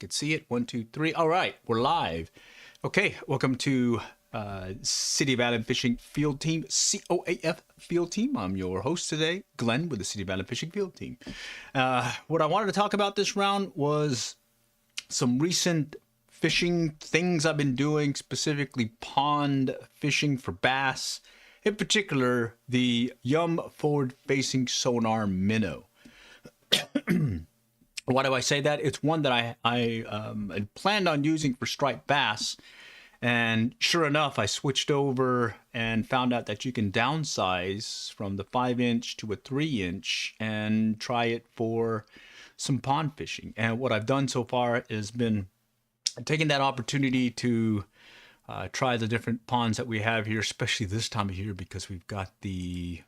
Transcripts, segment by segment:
could see it. 1, 2, 3. All right, we're live. Okay, welcome to City of Allen Fishing Field Team, COAF Field Team. I'm your host today, Glenn, with the City of Allen Fishing Field Team. What I wanted to talk about this round was some recent fishing things I've been doing, specifically pond fishing for bass, in particular the Yum forward-facing sonar minnow. Why do I say that? It's one that I had planned on using for striped bass, and sure enough, I switched over and found out that you can downsize from the 5-inch to a 3-inch and try it for some pond fishing. And what I've done so far has been taking that opportunity to try the different ponds that we have here, especially this time of year, because we've got the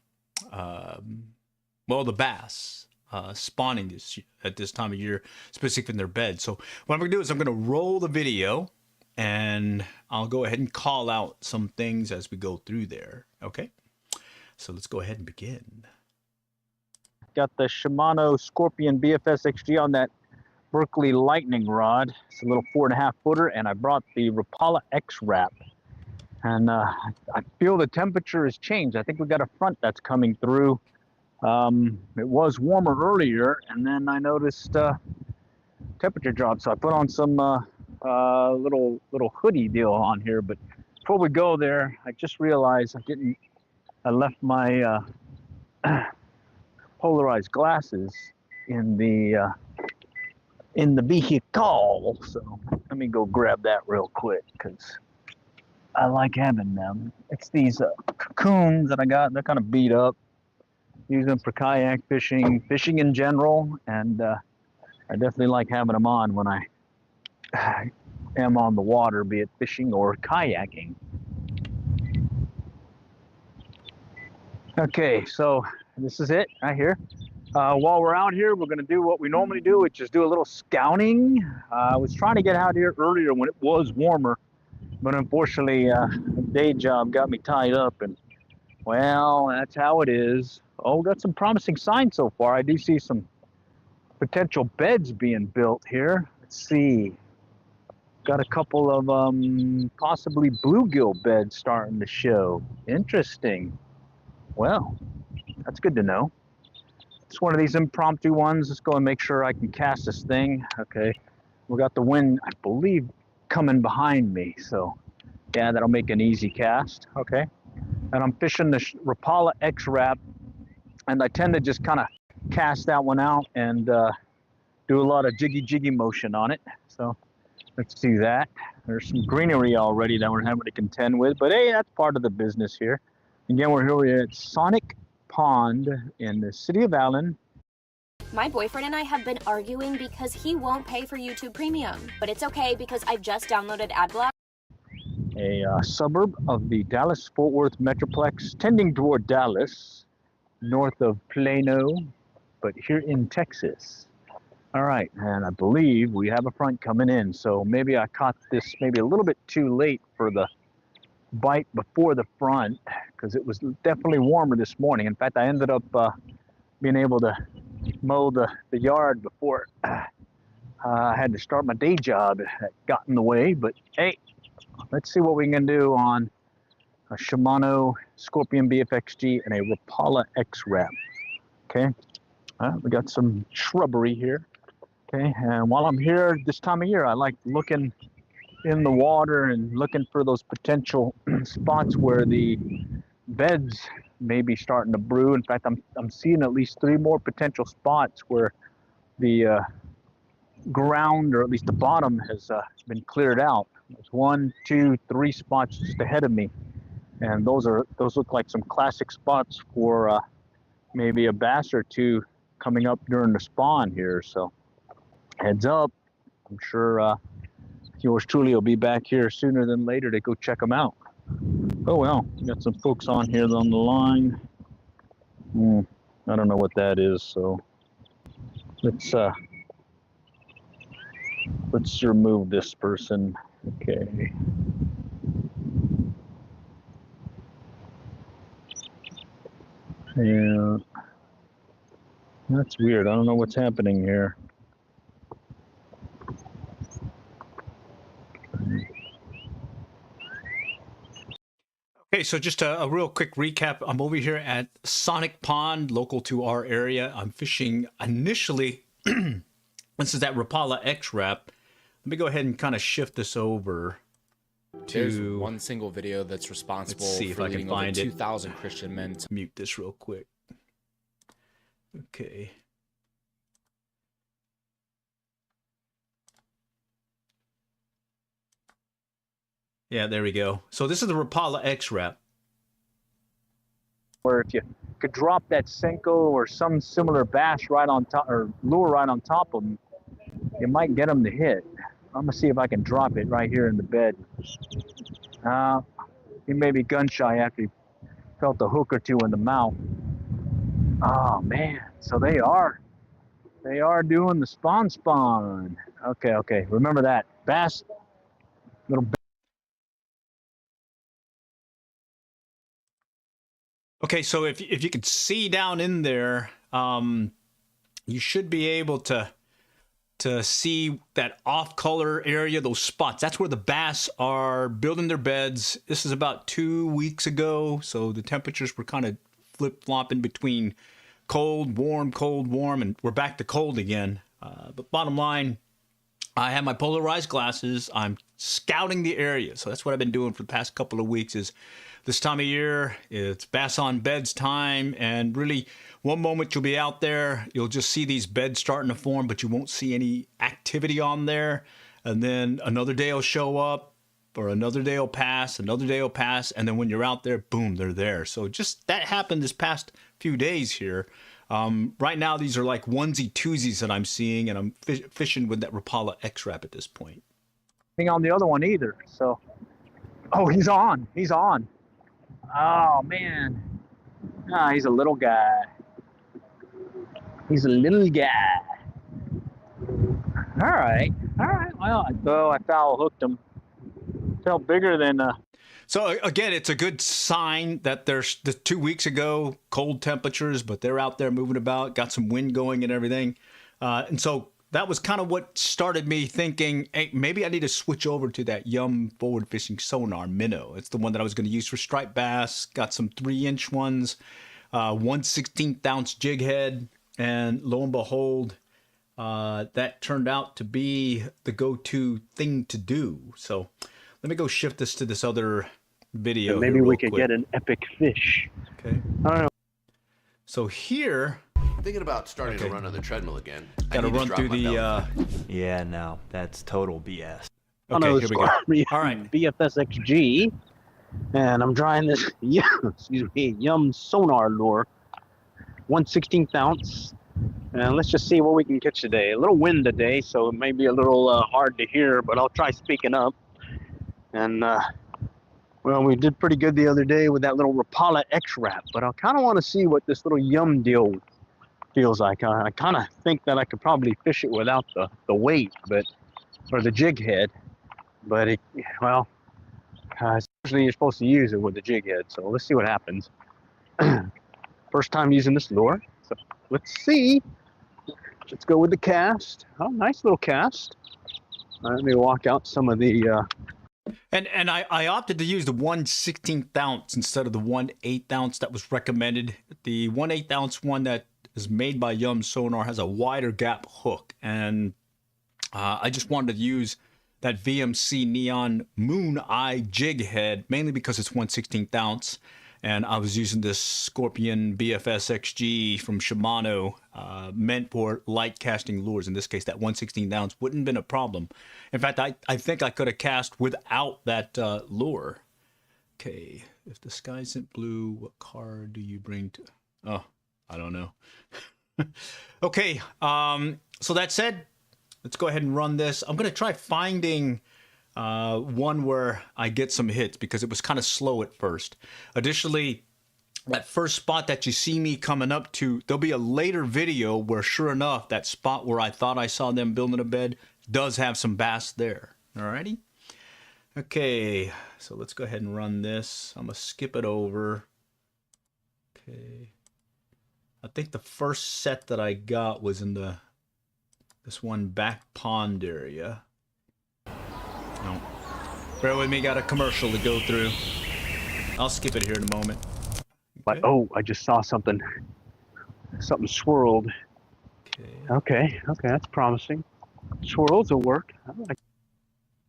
the bass spawning at this time of year, specifically in their bed. So what I'm going to do is I'm going to roll the video, and I'll go ahead and call out some things as we go through there. Okay, so let's go ahead and begin. Got the Shimano Scorpion BFS XG on that Berkeley Lightning rod. It's a little 4.5 footer, and I brought the Rapala X Wrap. And I feel the temperature has changed. I think we got a front that's coming through. It was warmer earlier, and then I noticed temperature dropped. So I put on some little hoodie deal on here. But before we go there, I just realized I left my polarized glasses in the vehicle. So let me go grab that real quick because I like having them. It's these cocoons that I got. They're kind of beat up. Use them for kayak fishing, fishing in general, and I definitely like having them on when I am on the water, be it fishing or kayaking. Okay, so this is it right here. While we're out here, we're going to do what we normally do, which is do a little scouting. I was trying to get out here earlier when it was warmer, but unfortunately, day job got me tied up, and well, that's how it is. Oh, got some promising signs so far. I do see some potential beds being built here. Let's see. Got a couple of possibly bluegill beds starting to show. Interesting. Well, that's good to know. It's one of these impromptu ones. Let's go and make sure I can cast this thing. Okay. We got the wind, I believe, coming behind me. So, yeah, that'll make an easy cast. Okay. And I'm fishing the Rapala X Wrap, and I tend to just kind of cast that one out and do a lot of jiggy motion on it. So let's do that. There's some greenery already that we're having to contend with, but hey, that's part of the business here. Again, we're here at Sonic Pond in the City of Allen. My boyfriend and I have been arguing because he won't pay for YouTube Premium, but it's okay because I've just downloaded AdBlock. A suburb of the Dallas-Fort Worth Metroplex, tending toward Dallas, north of Plano, but here in Texas. All right, and I believe we have a front coming in, so maybe I caught this maybe a little bit too late for the bite before the front, because it was definitely warmer this morning. In fact, I ended up being able to mow the yard before I had to start my day job. That got in the way, but hey, let's see what we can do on a Shimano Scorpion BFXG and a Rapala X Wrap. Okay, we got some shrubbery here. Okay, and while I'm here this time of year, I like looking in the water and looking for those potential spots where the beds may be starting to brew. In fact, I'm seeing at least 3 more potential spots where the ground, or at least the bottom, has been cleared out. There's 1, 2, 3 spots just ahead of me, and those look like some classic spots for maybe a bass or 2 coming up during the spawn here. So heads up, I'm sure yours truly will be back here sooner than later to go check them out. Oh well, got some folks on here on the line. I don't know what that is, so let's remove this person. Okay. Yeah, that's weird. I don't know what's happening here. Okay, so just a real quick recap. I'm over here at Sonic Pond, local to our area. I'm fishing initially. This is that Rapala X-Wrap. Let me go ahead and kind of shift this over to... There's one single video that's responsible Let's see if for I can leading over find it. 2,000 Christian men to... Mute this real quick. Okay. Yeah, there we go. So this is the Rapala X-Wrap. Where if you could drop that Senko or some similar bass right on top, or lure right on top of them, you might get them to hit. I'm gonna see if I can drop it right here in the bed. He may be gun shy after he felt a hook or two in the mouth. Oh man, so they are doing the spawn. Okay, remember that bass, little. Okay, so if you could see down in there, you should be able to see that off-color area, those spots. That's where the bass are building their beds. This is about 2 weeks ago, so the temperatures were kind of flip-flopping between cold, warm, and we're back to cold again. But bottom line, I have my polarized glasses. I'm scouting the area, so that's what I've been doing for the past couple of weeks. Is this time of year, it's bass on beds time, and really one moment you'll be out there, you'll just see these beds starting to form, but you won't see any activity on there. And then another day will show up, or another day will pass, and then when you're out there, boom, they're there. So just that happened this past few days here. Right now, these are like onesie-twosies that I'm seeing, and I'm fishing with that Rapala X-Wrap at this point. Nothing on the other one either, so. Oh, he's on. Oh, man. He's a little guy. All right. Well, I foul hooked him. Felt bigger than... So, again, it's a good sign that there's the 2 weeks ago, cold temperatures, but they're out there moving about, got some wind going and everything. And so that was kind of what started me thinking, hey, maybe I need to switch over to that Yum forward fishing sonar minnow. It's the one that I was going to use for striped bass. Got some 3-inch ones, 1/16 ounce jig head, and lo and behold, that turned out to be the go-to thing to do. So let me go shift this to this other video. And maybe we could get an epic fish. Okay. I don't know. So here, Thinking about starting to run on the treadmill again. gotta run through the. Yeah, no, that's total BS. Okay, here we go. All right. BFSXG, and I'm trying this Yum sonar lure, 1/16 ounce, and let's just see what we can catch today. A little wind today, so it may be a little hard to hear, but I'll try speaking up. And well, we did pretty good the other day with that little Rapala X-Wrap, but I kind of want to see what this little Yum deal feels like. I kind of think that I could probably fish it without the weight, but or the jig head. But it, well, usually you're supposed to use it with the jig head, so let's see what happens. First time using this lure, so let's see. Let's go with the cast. Oh, nice little cast. Let me walk out some of the... And I opted to use the 1/16 ounce instead of the 1/8 ounce that was recommended. The 1/8 ounce one that is made by Yum Sonar has a wider gap hook, and I just wanted to use that VMC Neon Moon Eye jig head, mainly because it's 1/16 ounce, and I was using this Scorpion BFS XG from Shimano, meant for light casting lures. In this case, that 1/16 ounce wouldn't have been a problem. In fact, I think I could have cast without that lure. Okay, if the sky isn't blue, what car do you bring to... Oh, I don't know. Okay, so that said, let's go ahead and run this. I'm going to try finding one where I get some hits because it was kind of slow at first. Additionally, that first spot that you see me coming up to, there'll be a later video where sure enough, that spot where I thought I saw them building a bed does have some bass there. Alrighty? Okay, so let's go ahead and run this. I'm going to skip it over. Okay. I think the first set that I got was in this one back pond area. No. Bear with me, got a commercial to go through. I'll skip it here in a moment. But oh, I just saw something. Something swirled. Okay. Okay, that's promising. Swirls will work. I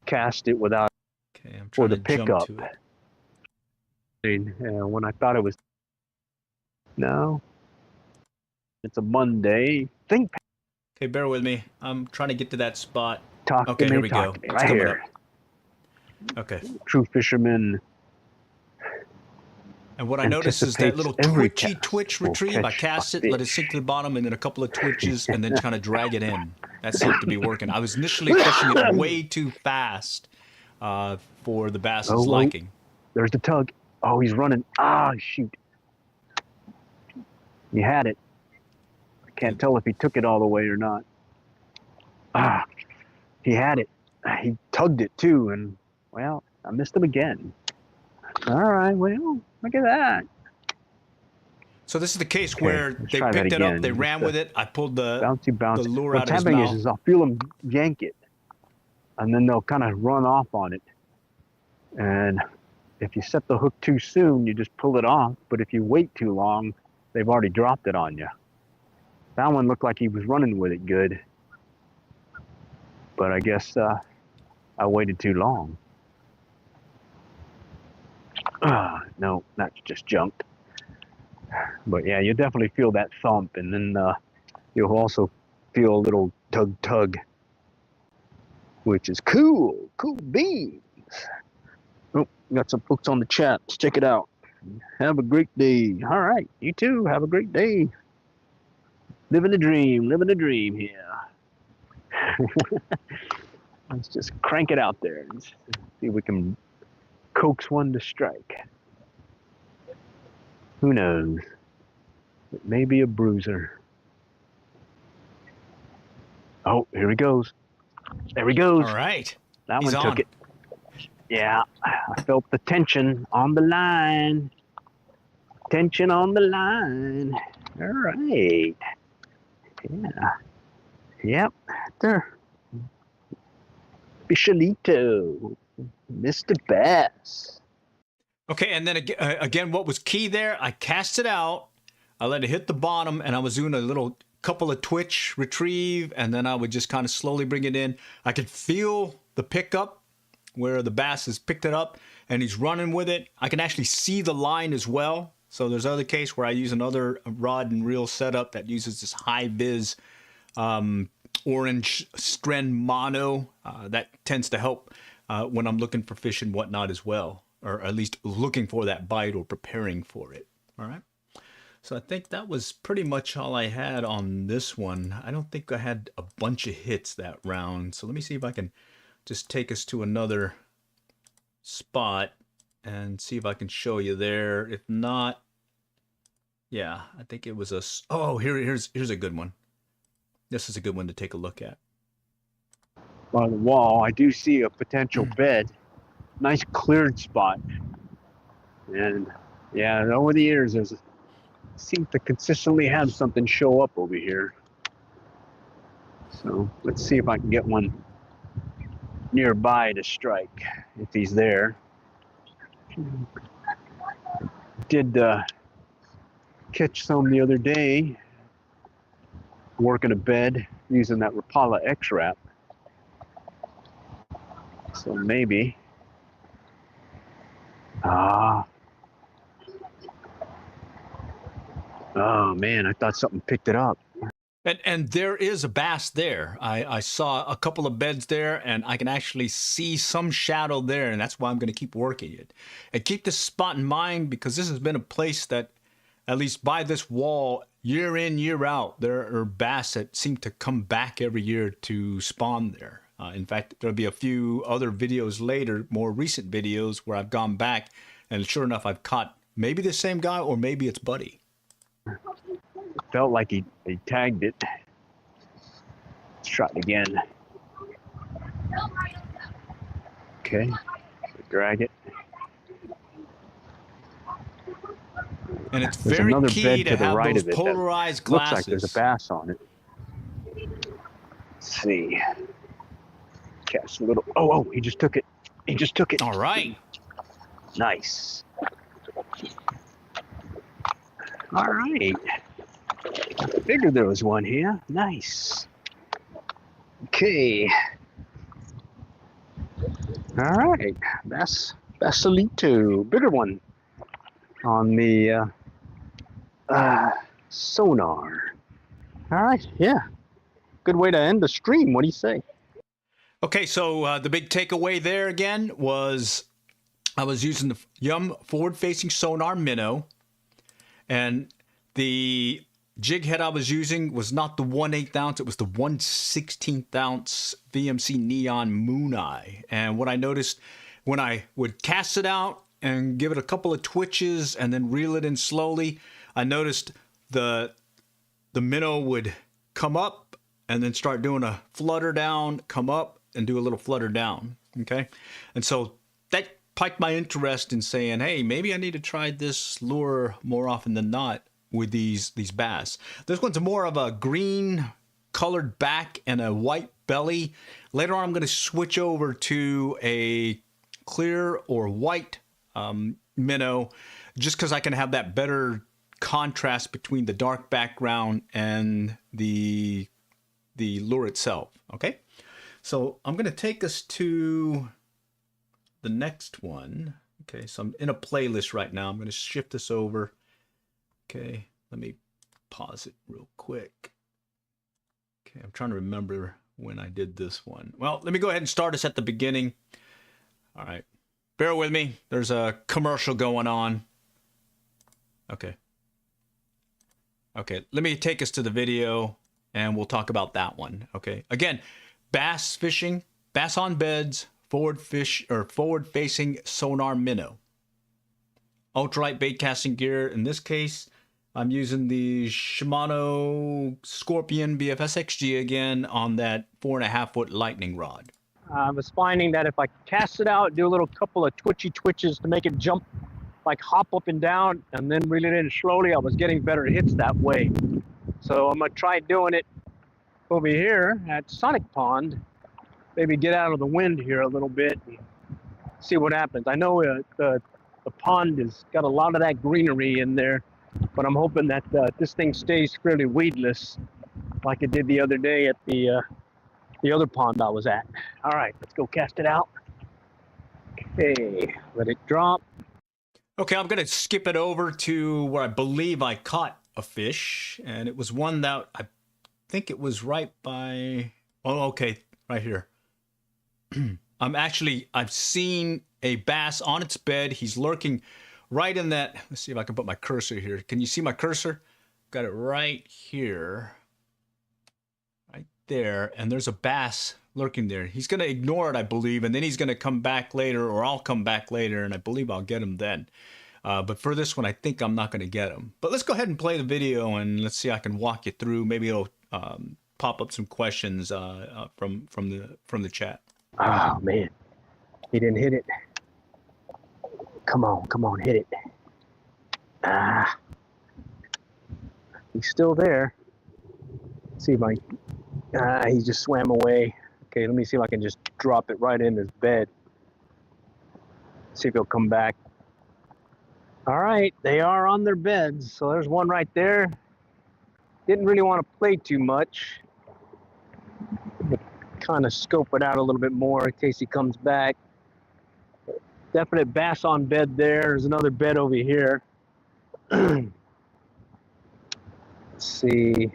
cast it without Okay, I'm for trying the to jump pickup. to it. When I thought it was no, it's a Monday. Think. Okay, bear with me. I'm trying to get to that spot. Talk Okay, to here me. we Talk go. to me. It's Right coming here. up. Okay. True fisherman. And what I noticed is that little Anticipates every twitchy cast twitch will retrieve. I catch cast a it, let it fish. sink to the bottom, and then a couple of twitches, and then kind of drag it in. That seemed to be working. I was initially fishing it way too fast for the bass's liking. There's the tug. Oh, he's running. Ah, shoot. He had it. I can't tell if he took it all the way or not. Ah, he had it. He tugged it too, and well, I missed him again. All right, well, look at that. So this is the case Okay, where let's they try that picked it again. up, they Just ran with it. I pulled the Bouncy. lure out What's of his happening mouth. is I'll feel them yank it, and then they'll kind of run off on it. And if you set the hook too soon, you just pull it off. But if you wait too long, they've already dropped it on you. That one looked like he was running with it good. But I guess I waited too long. No, that's just junk. But yeah, you definitely feel that thump, and then you'll also feel a little tug, which is cool. Cool beans. Oh, got some folks on the chat. Let's check it out. Have a great day. All right, you too. Have a great day. Living the dream here. Let's just crank it out there and see if we can coax one to strike. Who knows? It may be a bruiser. Oh, here he goes. There he goes. All right. That He's one on. took it. Yeah, I felt the tension on the line. Tension on the line. All right. Yeah. Yep. There. Fishalito. Mr. Bass. Okay, and then again, what was key there, I cast it out, I let it hit the bottom, and I was doing a little couple of twitch, retrieve, and then I would just kind of slowly bring it in. I could feel the pickup where the bass has picked it up, and he's running with it. I can actually see the line as well. So there's other case where I use another rod and reel setup that uses this high-vis orange strand mono. That tends to help when I'm looking for fish and whatnot as well, or at least looking for that bite or preparing for it. All right. So I think that was pretty much all I had on this one. I don't think I had a bunch of hits that round. So let me see if I can just take us to another spot and see if I can show you there. If not, yeah, I think it was a, oh, here's a good one. This is a good one to take a look at. On the wall, I do see a potential bed. Nice cleared spot. And yeah, over the years, there's seem to consistently have something show up over here. So let's see if I can get one nearby to strike, if he's there. Did catch some the other day, working a bed using that Rapala X-Wrap. So maybe. Oh man, I thought something picked it up. And there is a bass there. I saw a couple of beds there, and I can actually see some shadow there, and that's why I'm going to keep working it. And keep this spot in mind, because this has been a place that, at least by this wall, year in, year out, there are bass that seem to come back every year to spawn there. In fact, there'll be a few other videos later, more recent videos, where I've gone back, and sure enough, I've caught maybe the same guy, or maybe it's Buddy. Felt like he tagged it. Let's try it again. Okay, so drag it. And it's There's very another key bed to to the have right those of it. polarized Looks glasses. like there's a bass on it. Let's see. Cast a little. Oh, he just took it. He just took it. All right. Nice. All right. I figured there was one here. Nice. Okay. All right. Bass Elite, bigger one on the sonar. All right. Yeah. Good way to end the stream. What do you say? Okay, so the big takeaway there again was I was using the Yum forward-facing sonar minnow, and the jig head I was using was not the 1/8 ounce, it was the 1/16 ounce VMC Neon Moon Eye. And what I noticed when I would cast it out and give it a couple of twitches and then reel it in slowly, I noticed the minnow would come up and then start doing a flutter down, come up and do a little flutter down. Okay, and so that piqued my interest in saying, hey, maybe I need to try this lure more often than not with these bass. This one's more of a green colored back and a white belly. Later on, I'm going to switch over to a clear or white minnow, just because I can have that better contrast between the dark background and the lure itself. Okay, so I'm going to take us to the next one. Okay, so I'm in a playlist right now. I'm going to shift this over. Okay, let me pause it real quick. Okay, I'm trying to remember when I did this one. Well, let me go ahead and start us at the beginning. All right, bear with me. There's a commercial going on. Okay. Okay, let me take us to the video and we'll talk about that one. Okay, again, bass fishing, bass on beds, forward-facing sonar minnow. Ultralight bait casting gear. In this case, I'm using the Shimano Scorpion BFS XG again on that 4.5-foot lightning rod. I was finding that if I cast it out, do a little couple of twitches to make it jump, like hop up and down, and then reel it in slowly, I was getting better hits that way. So I'm gonna try doing it over here at Sonic Pond. Maybe get out of the wind here a little bit and see what happens. I know the pond has got a lot of that greenery in there, but I'm hoping that this thing stays fairly weedless like it did the other day at the other pond I was at. All right, let's go cast it out. Okay, let it drop. Okay, I'm going to skip it over to where I believe I caught a fish, and it was one that I think it was right by, oh, okay, right here. I've seen a bass on its bed. He's lurking right in that. Let's see if I can put my cursor here. Can you see my cursor? Got it right here. Right there. And there's a bass lurking there. He's going to ignore it, I believe, and then he's going to come back later, or I'll come back later, and I believe I'll get him then. But for this one, I think I'm not going to get him. But let's go ahead and play the video, and let's see if I can walk you through. Maybe it'll pop up some questions from the chat. Oh, man. He didn't hit it. Come on, hit it. Ah. He's still there. Let's see if I... he just swam away. Okay, let me see if I can just drop it right in his bed. See if he'll come back. All right, they are on their beds. So there's one right there. Didn't really want to play too much. But kind of scope it out a little bit more in case he comes back. Definite bass on bed there. There's another bed over here. Let's see.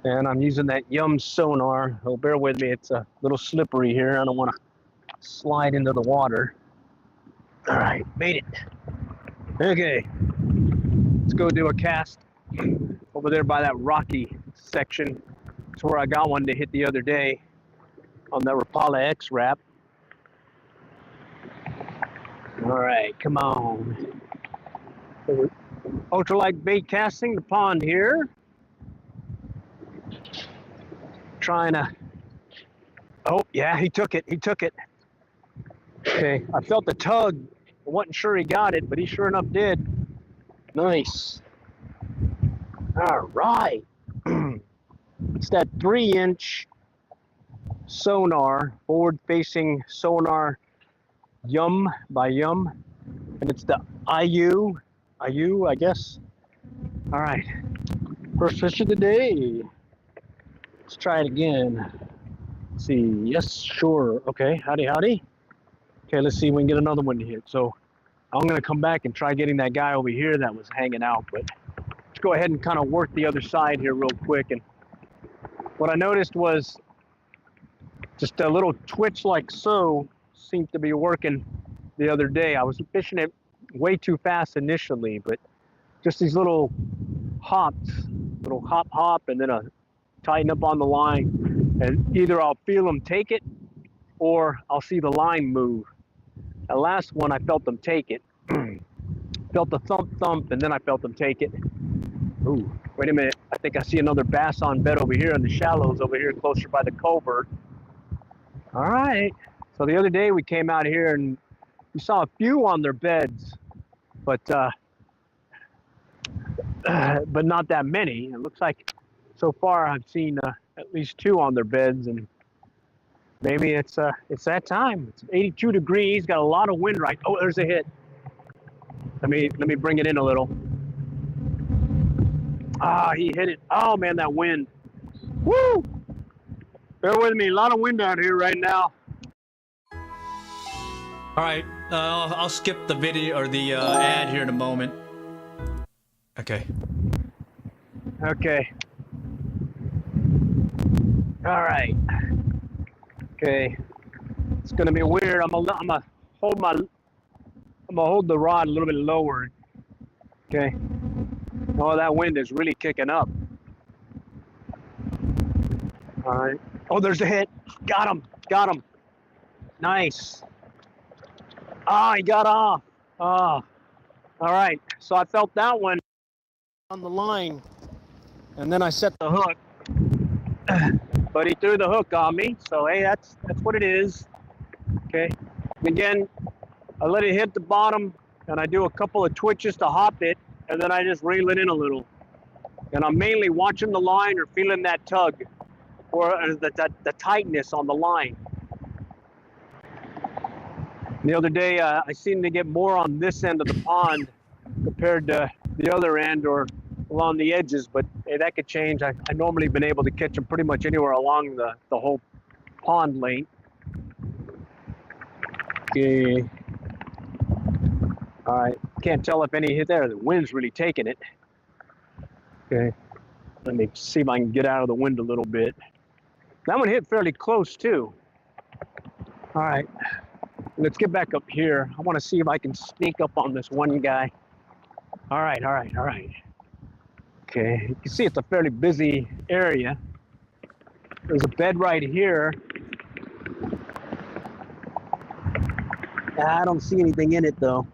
And I'm using that Yum sonar. Oh, bear with me. It's a little slippery here. I don't want to slide into the water. All right, made it. Okay, let's go do a cast over there by that rocky section. It's where I got one to hit the other day on that Rapala X wrap. All right, come on. Ultralight bait casting, the pond here. Trying to, oh yeah, he took it. Okay, I felt the tug. I wasn't sure he got it, but he sure enough did. Nice. All right. It's that 3-inch sonar, forward-facing sonar, Yum by Yum. and it's the IU, I guess. All right, first fish of the day. Let's try it again. Let's see, yes, sure. Okay, howdy, howdy. Okay, let's see if we can get another one to hit. So I'm gonna come back and try getting that guy over here that was hanging out, but let's go ahead and kind of work the other side here real quick. And what I noticed was just a little twitch like so seemed to be working the other day. I was fishing it way too fast initially, but just these little hops, little hop, and then a tighten up on the line. And either I'll feel them take it or I'll see the line move. The last one, I felt them take it. Felt the thump, and then I felt them take it. Ooh, wait a minute. I think I see another bass on bed over here in the shallows over here closer by the culvert. All right. So the other day we came out here and we saw a few on their beds, but not that many. It looks like so far I've seen at least 2 on their beds, and maybe it's that time. It's 82 degrees, got a lot of wind right. Oh, there's a hit. Let me bring it in a little. Ah, he hit it. Oh man, that wind. Woo! Bear with me, a lot of wind out here right now. All right, I'll skip the video or the ad here in a moment. Okay. Okay. All right. Okay. It's gonna be weird. I'm gonna hold the rod a little bit lower. Okay. Oh, that wind is really kicking up. All right. Oh, there's a hit. Got him. Got him. Nice. Ah, he got off. Ah. All right. So I felt that one on the line, and then I set the hook. But he threw the hook on me. So hey, that's what it is. Okay. Again, I let it hit the bottom, and I do a couple of twitches to hop it, and then I just reel it in a little. And I'm mainly watching the line or feeling that tug or the tightness on the line. The other day, I seemed to get more on this end of the pond compared to the other end or along the edges, but hey, that could change. I normally been able to catch them pretty much anywhere along the whole pond length. Okay. All right, can't tell if any hit there. The wind's really taking it. Okay, let me see if I can get out of the wind a little bit. That one hit fairly close too. All right, let's get back up here. I want to see if I can sneak up on this one guy. All right, all right, all right. Okay, you can see it's a fairly busy area. There's a bed right here. I don't see anything in it though.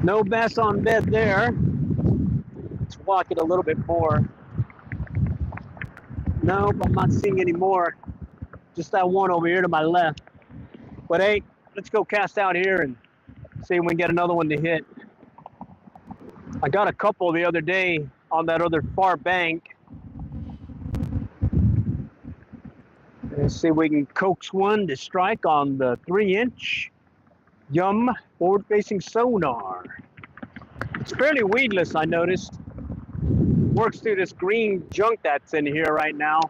No bass on bed there. Let's walk it a little bit more. Nope, I'm not seeing any more. Just that one over here to my left. But hey, let's go cast out here and see if we can get another one to hit. I got a couple the other day on that other far bank. Let's see if we can coax one to strike on the 3-inch Yum forward-facing sonar. It's fairly weedless, I noticed. Works through this green junk that's in here right now.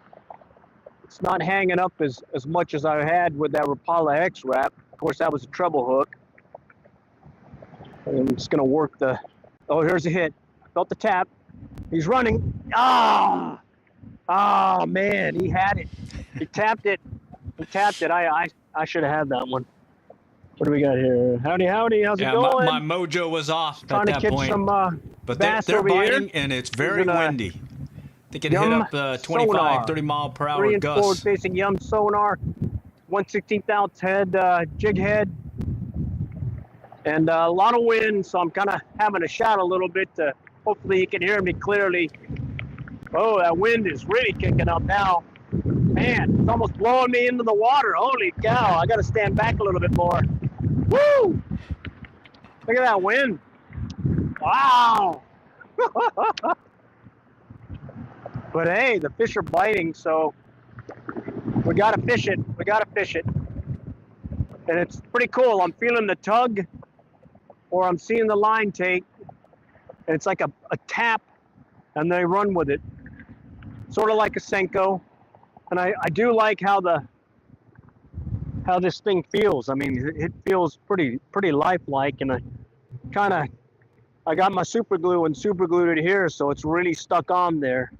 It's not hanging up as much as I had with that Rapala X wrap. Of course, that was a treble hook. And I'm just gonna work the, oh, here's a hit. Felt the tap. He's running. Ah! Oh man, he had it. He tapped it. He tapped it. I should have had that one. What do we got here? Howdy, howdy. How's it going? My mojo was off at Trying to that catch point. some But bass they're over biting, here. and it's very windy. They can hit Yum up 25, sonar. 30 mile per hour 3-inch gusts. forward-facing Yum sonar, 1/16 ounce head, jig head, and a lot of wind. So I'm kind of having to shout a little bit to hopefully you can hear me clearly. Oh, that wind is really kicking up now. Man, it's almost blowing me into the water. Holy cow! I got to stand back a little bit more. Woo! Look at that wind. Wow. But hey, the fish are biting, so we gotta fish it. We gotta fish it. And it's pretty cool. I'm feeling the tug or I'm seeing the line take, and it's like a tap, and they run with it, sort of like a Senko. And I do like how this thing feels. I mean, it feels pretty lifelike, and I got my super glue and super glued it here, so it's really stuck on there.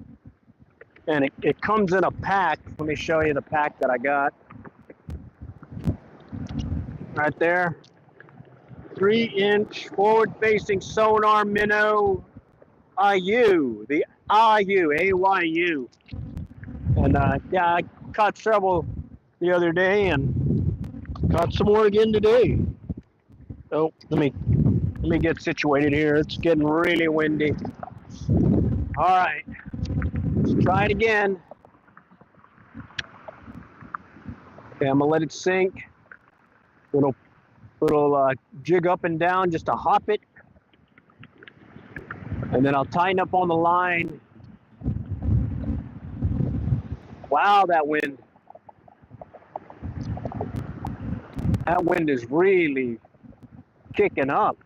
And it comes in a pack. Let me show you the pack that I got. Right there. 3-inch forward-facing sonar minnow IU. The IU, AYU. And yeah, I caught several the other day and caught some more again today. Oh, let me get situated here. It's getting really windy. All right, let's try it again. Okay, I'm gonna let it sink. Little jig up and down just to hop it, and then I'll tighten up on the line. Wow, that wind is really kicking up.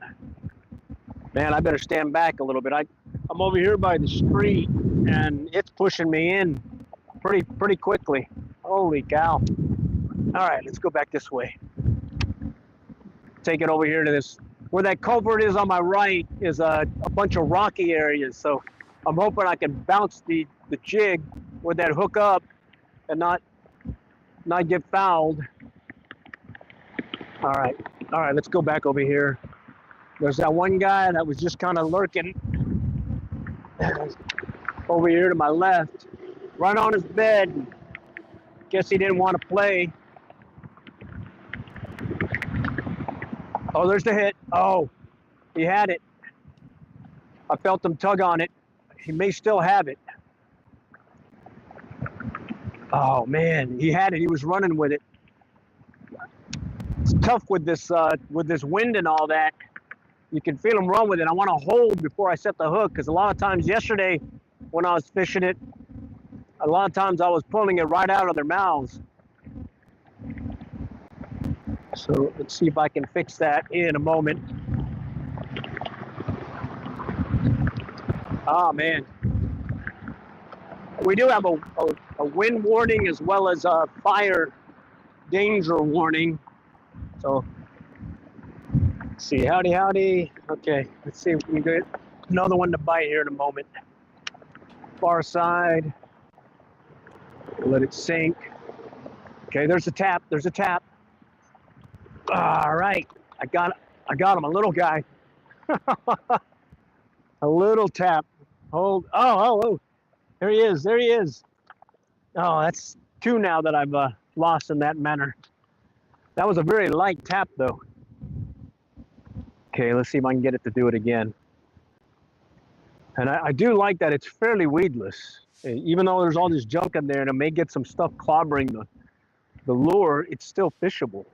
Man, I better stand back a little bit. I'm over here by the street, and it's pushing me in pretty quickly. Holy cow. All right, let's go back this way. Take it over here to this, where that culvert is on my right is a bunch of rocky areas. So I'm hoping I can bounce the jig with that hook up and not get fouled. All right, let's go back over here. There's that one guy that was just kind of lurking over here to my left, right on his bed. Guess he didn't want to play. Oh, there's the hit. Oh, he had it. I felt him tug on it. He may still have it. Oh man, he had it. He was running with it. It's tough with this wind and all that. You can feel him run with it. I want to hold before I set the hook, because a lot of times yesterday when I was fishing it, a lot of times I was pulling it right out of their mouths. So let's see if I can fix that in a moment. Oh man. We do have a wind warning as well as a fire danger warning. So let's see, howdy. Okay, let's see if we can get another one to bite here in a moment. Far side. Let it sink. Okay, there's a tap. All right, I got him, a little guy. A little tap. Hold. Oh. There he is. Oh, that's two now that I've lost in that manner. That was a very light tap, though. Okay, let's see if I can get it to do it again. And I do like that it's fairly weedless. Even though there's all this junk in there and it may get some stuff clobbering the lure, it's still fishable.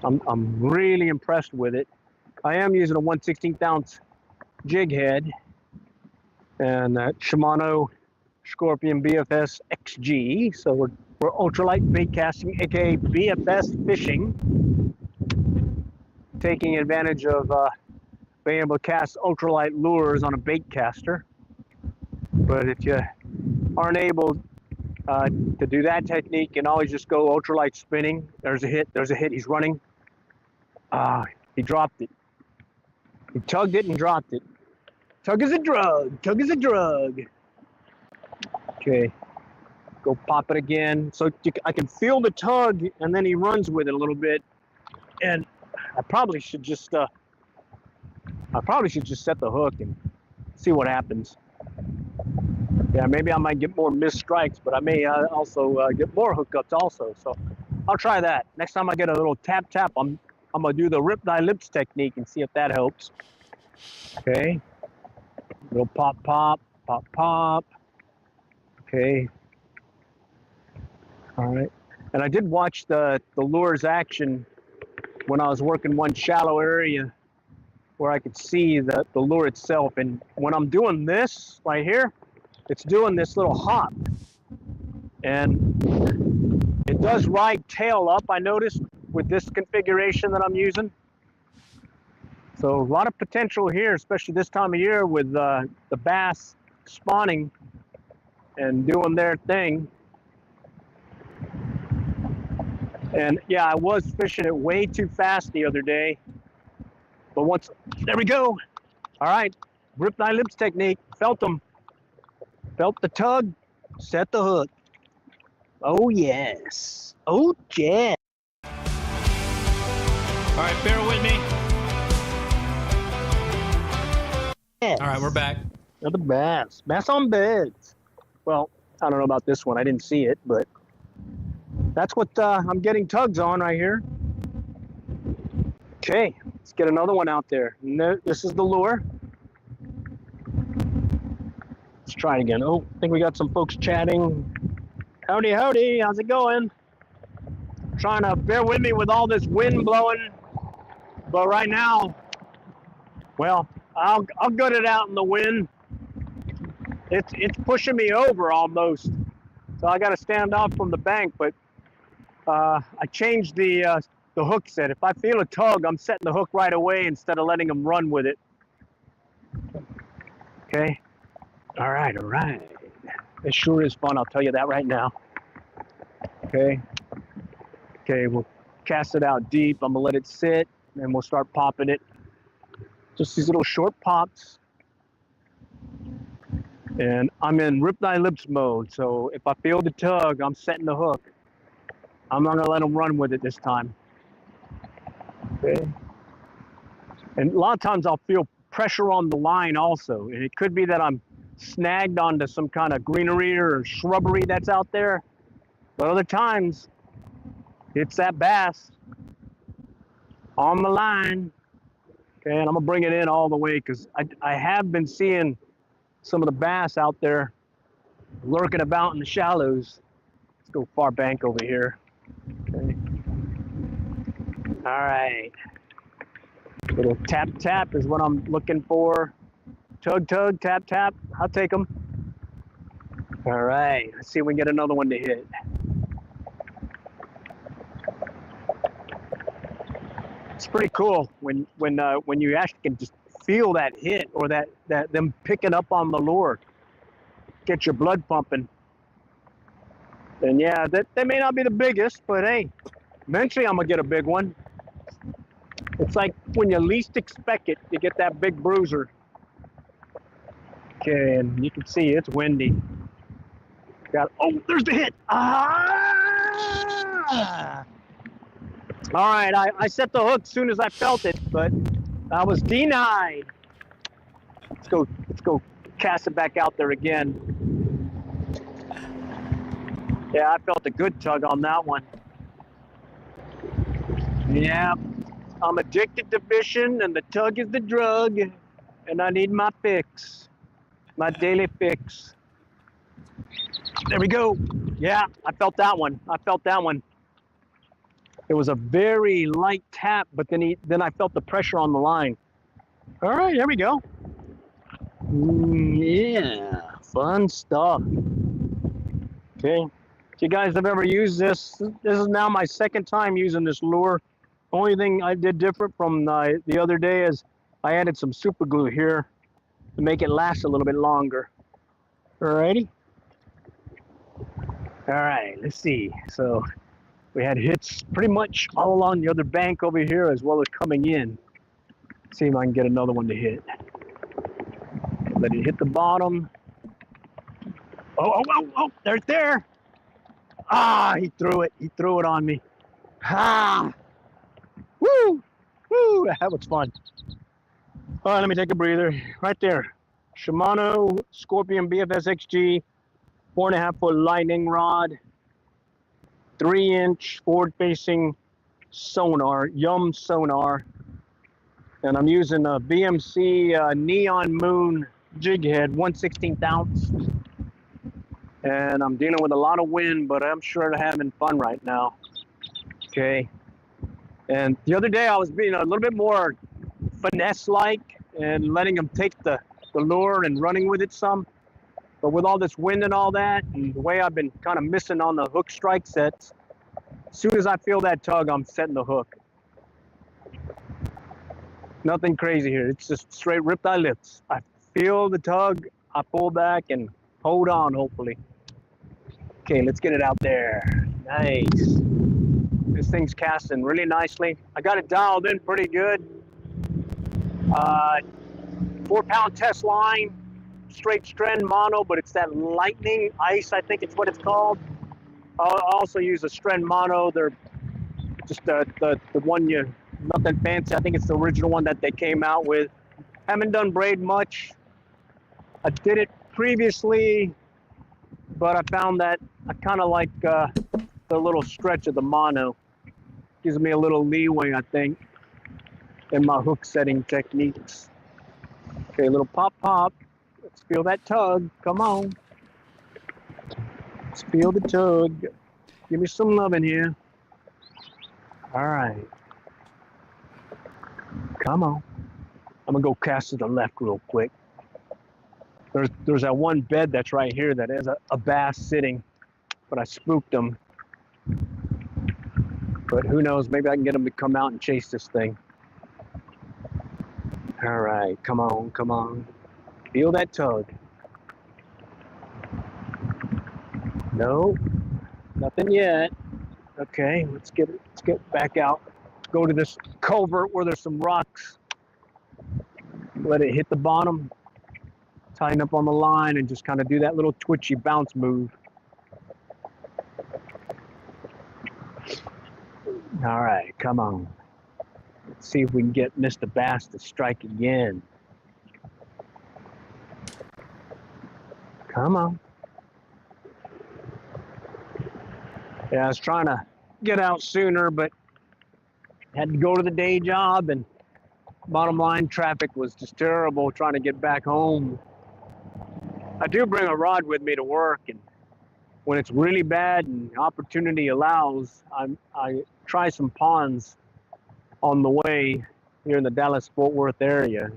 I'm really impressed with it. I am using a 1/16 ounce jig head and Shimano Scorpion BFS XG. So we're ultralight bait casting, aka BFS fishing, taking advantage of being able to cast ultralight lures on a bait caster. But if you aren't able to do that technique, you can always just go ultralight spinning. There's a hit, he's running. He dropped it. He tugged it and dropped it. Tug is a drug. Okay, go pop it again. So I can feel the tug, and then he runs with it a little bit. And I probably should just set the hook and see what happens. Yeah, maybe I might get more missed strikes, but I may also get more hookups also. So I'll try that. Next time I get a little tap, I'm gonna do the rip thy lips technique and see if that helps. Okay. Little pop. Okay. All right. And I did watch the lures action when I was working one shallow area where I could see the lure itself. And when I'm doing this right here, it's doing this little hop. And it does ride tail up, I noticed, with this configuration that I'm using. So a lot of potential here, especially this time of year with the bass spawning and doing their thing. And yeah, I was fishing it way too fast the other day. But once, there we go. All right, rip thy lips technique. Felt them. Felt the tug, set the hook. Oh yes. Oh yeah. All right, bear with me. Yes. All right, we're back. Another bass. Bass on beds. Well, I don't know about this one. I didn't see it, but that's what I'm getting tugs on right here. Okay, let's get another one out there. This is the lure. Let's try it again. Oh, I think we got some folks chatting. Howdy, howdy. How's it going? Trying to bear with me with all this wind blowing. But right now, well, I'll gut it out in the wind. It's pushing me over almost. So I got to stand off from the bank, but I changed the hook set. If I feel a tug, I'm setting the hook right away instead of letting them run with it. Okay. All right. It sure is fun. I'll tell you that right now. Okay. Okay. We'll cast it out deep. I'm gonna let it sit, and we'll start popping it. Just these little short pops. And I'm in rip thy lips mode. So if I feel the tug, I'm setting the hook. I'm not gonna let them run with it this time. Okay. And a lot of times I'll feel pressure on the line also. And it could be that I'm snagged onto some kind of greenery or shrubbery that's out there. But other times, it's that bass on the line. Okay, and I'm gonna bring it in all the way because I have been seeing some of the bass out there lurking about in the shallows. Let's go far bank over here. Okay. All right. Little tap tap is what I'm looking for. Tug tug tap tap. I'll take them. All right. Let's see if we can get another one to hit. It's pretty cool when you actually can just feel that hit or that them picking up on the lure. Get your blood pumping. And yeah, they may not be the biggest, but hey, eventually I'm gonna get a big one. It's like when you least expect it, you get that big bruiser. Okay, and you can see it's windy. Oh, there's the hit. Ah! All right, I set the hook as soon as I felt it, but I was denied. Let's go cast it back out there again. Yeah, I felt a good tug on that one. Yeah, I'm addicted to fishing, and the tug is the drug, and I need my fix, my daily fix. There we go. Yeah, I felt that one. It was a very light tap, but then I felt the pressure on the line. All right, here we go. Yeah, fun stuff. Okay, if you guys have ever used this is now my second time using this lure. Only thing I did different from the other day is I added some super glue here to make it last a little bit longer. Alrighty. All right, let's see. So we had hits pretty much all along the other bank over here as well as coming in. Let's see if I can get another one to hit. Let it hit the bottom. Oh, there's there. Ah, he threw it. He threw it on me. Ah, woo, that was fun. All right, let me take a breather. Right there. Shimano Scorpion BFS XG, 4.5 foot lightning rod, 3-inch forward-facing sonar, Yum sonar, and I'm using a BMC Neon Moon jig head, 1/16 ounce, and I'm dealing with a lot of wind, but I'm sure having fun right now. Okay, and the other day I was being a little bit more finesse-like and letting them take the lure and running with it some. But with all this wind and all that, and the way I've been kind of missing on the hook strike sets, as soon as I feel that tug, I'm setting the hook. Nothing crazy here. It's just straight riptide lips. I feel the tug. I pull back and hold on, hopefully. Okay, let's get it out there. Nice. This thing's casting really nicely. I got it dialed in pretty good. 4-pound test line, straight strand mono, but it's that lightning ice, I think it's what it's called. I'll also use a strand mono. They're just the one nothing fancy. I think it's the original one that they came out with. Haven't done braid much. I did it previously, but I found that I kind of like the little stretch of the mono. Gives me a little leeway, I think, in my hook setting techniques. Okay, a little pop pop. Let's feel that tug. Come on. Let's feel the tug. Give me some loving here. All right. Come on. I'm gonna go cast to the left real quick. There's that one bed that's right here that has a bass sitting, but I spooked him. But who knows, maybe I can get him to come out and chase this thing. All right, come on, come on. Feel that tug. No, nothing yet. Okay, let's get back out. Go to this culvert where there's some rocks. Let it hit the bottom. Tighten up on the line and just kind of do that little twitchy bounce move. All right, come on. Let's see if we can get Mr. Bass to strike again. Come on. Yeah, I was trying to get out sooner, but had to go to the day job, and bottom line, traffic was just terrible trying to get back home. I do bring a rod with me to work, and when it's really bad and opportunity allows, I try some ponds on the way here in the Dallas-Fort Worth area.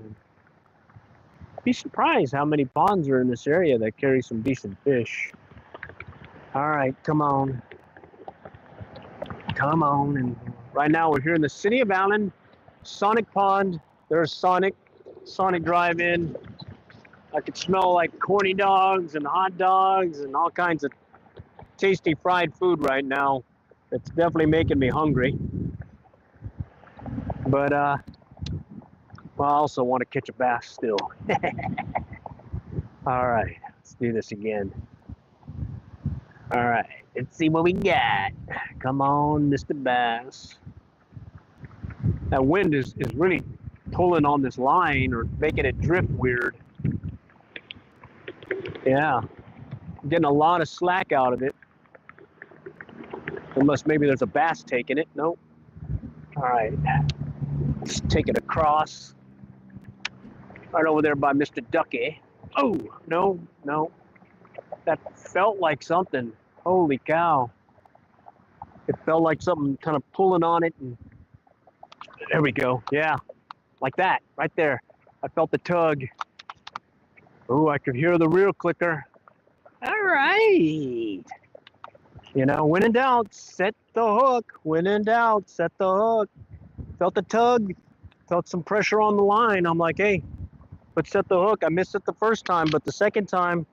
Be surprised how many ponds are in this area that carry some decent fish. All right, come on. Come on. And right now we're here in the city of Allen, Sonic Pond. There's Sonic Drive-In. I could smell like corny dogs and hot dogs and all kinds of tasty fried food right now. It's definitely making me hungry. But well, I also want to catch a bass still. All right, let's do this again. All right, let's see what we got. Come on, Mr. Bass. That wind is really pulling on this line or making it drift weird. Yeah, I'm getting a lot of slack out of it. Unless maybe there's a bass taking it. Nope. All right, let's take it across. Right over there by Mr. Ducky. Oh, no. That felt like something. Holy cow. It felt like something kind of pulling on it. And there we go. Yeah, like that, right there. I felt the tug. Oh, I could hear the reel clicker. All right. You know, when in doubt, set the hook. When in doubt, set the hook. Felt the tug. Felt some pressure on the line. I'm like, hey, let's set the hook. I missed it the first time, but the second time,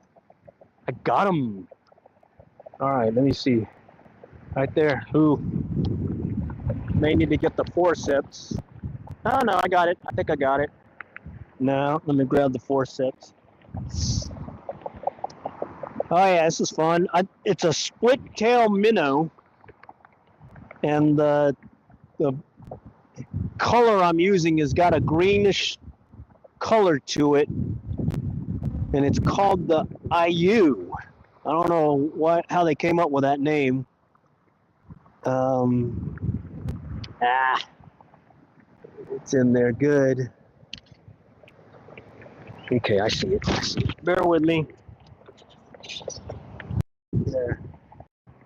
I got him. All right, let me see. Right there. Ooh. May need to get the forceps. Oh, no, I got it. I think I got it. No, let me grab the forceps. Oh, yeah, this is fun. It's a split tail minnow. And the color I'm using has got a greenish color to it. And it's called the IU. I don't know how they came up with that name. It's in there good. Okay, I see it. Bear with me. There.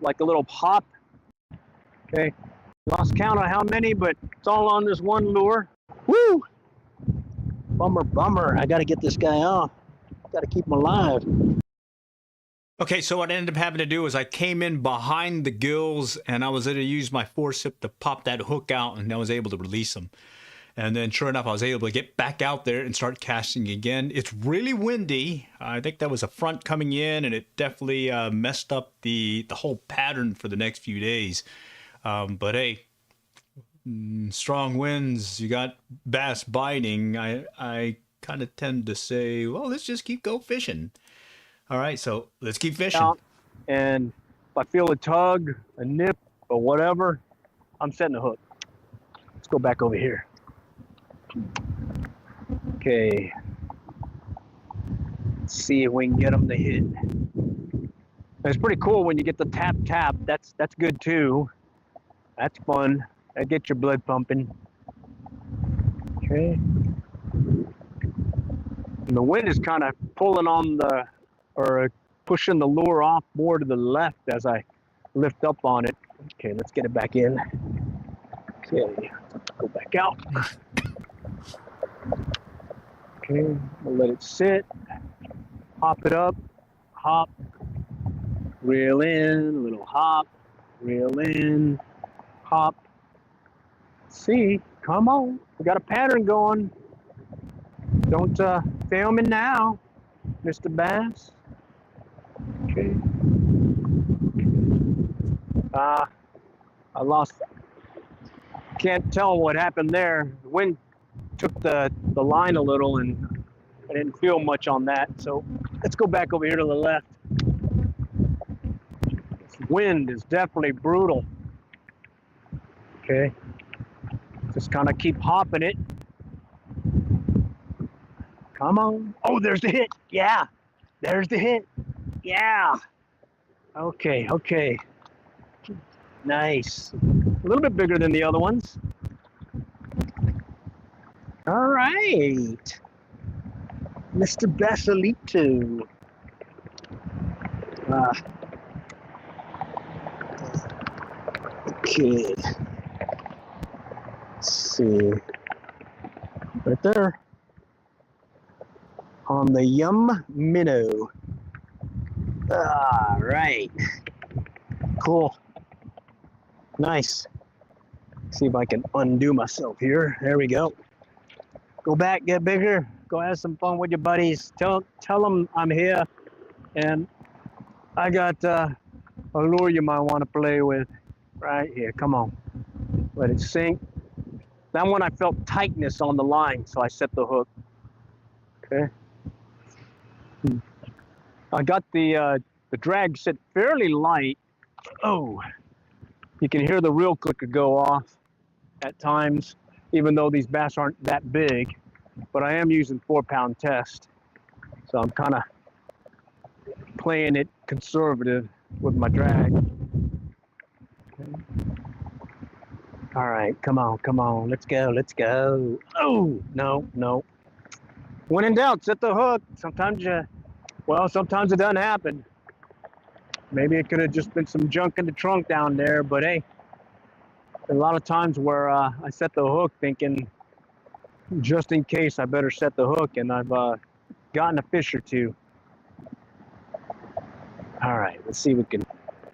Like a little pop. Okay. Lost count on how many, but it's all on this one lure. Woo! Bummer. I got to get this guy off. Got to keep him alive. Okay, so what I ended up having to do is I came in behind the gills and I was able to use my forceps to pop that hook out, and I was able to release him. And then sure enough, I was able to get back out there and start casting again. It's really windy. I think that was a front coming in, and it definitely messed up the whole pattern for the next few days. But hey, strong winds, you got bass biting. I kind of tend to say, well, let's just go fishing. All right, so let's keep fishing. Out, and if I feel a tug, a nip, or whatever, I'm setting a hook. Let's go back over here. Okay. Let's see if we can get them to hit. It's pretty cool when you get the tap tap. That's good too. That's fun. That gets your blood pumping. Okay. And the wind is kind of pulling on or pushing the lure off more to the left as I lift up on it. Okay, let's get it back in. Okay, go back out. Okay, we'll let it sit. Hop it up. Hop. Reel in, a little hop. Reel in. Hop. See, come on. We got a pattern going. Don't fail me now, Mr. Bass. Okay. I lost. Can't tell what happened there. The wind took the line a little, and I didn't feel much on that. So let's go back over here to the left. This wind is definitely brutal. Okay. Just kind of keep hopping it. Come on. Oh, there's the hit. Yeah. There's the hit. Yeah. Okay, okay. Nice. A little bit bigger than the other ones. All right. Mr. Basilito. Okay. Let's see. Right there. On the Yum Minnow. All right. Cool. Nice. See if I can undo myself here. There we go. Go back, get bigger. Go have some fun with your buddies. Tell them I'm here, and I got a lure you might want to play with right here. Come on. Let it sink. That one I felt tightness on the line, so I set the hook. Okay. I got the drag set fairly light. Oh, you can hear the reel clicker go off at times, even though these bass aren't that big. But I am using 4-pound test, so I'm kind of playing it conservative with my drag. Okay. All right, come on, let's go, let's go. Oh, no. When in doubt, set the hook. Sometimes it doesn't happen. Maybe it could have just been some junk in the trunk down there, but hey, a lot of times where I set the hook thinking, just in case, I better set the hook, and I've gotten a fish or two. All right, let's see if we can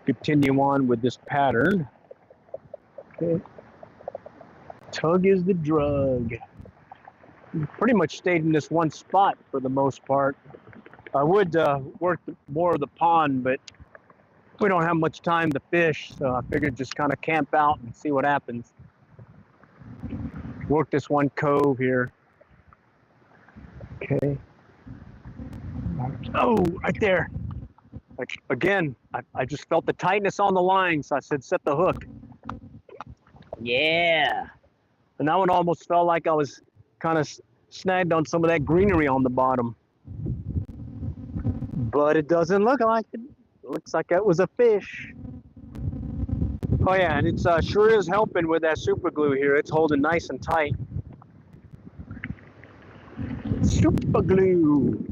continue on with this pattern. Okay. Tug is the drug. Pretty much stayed in this one spot for the most part. I would work more of the pond, but we don't have much time to fish, so I figured just kind of camp out and see what happens. Work this one cove here. Okay. Oh, right there. Again, I just felt the tightness on the line, so I said set the hook. Yeah. And that one almost felt like I was kind of snagged on some of that greenery on the bottom. But it doesn't look like it. It looks like that was a fish. Oh yeah, and it's sure is helping with that super glue here. It's holding nice and tight. Super glue.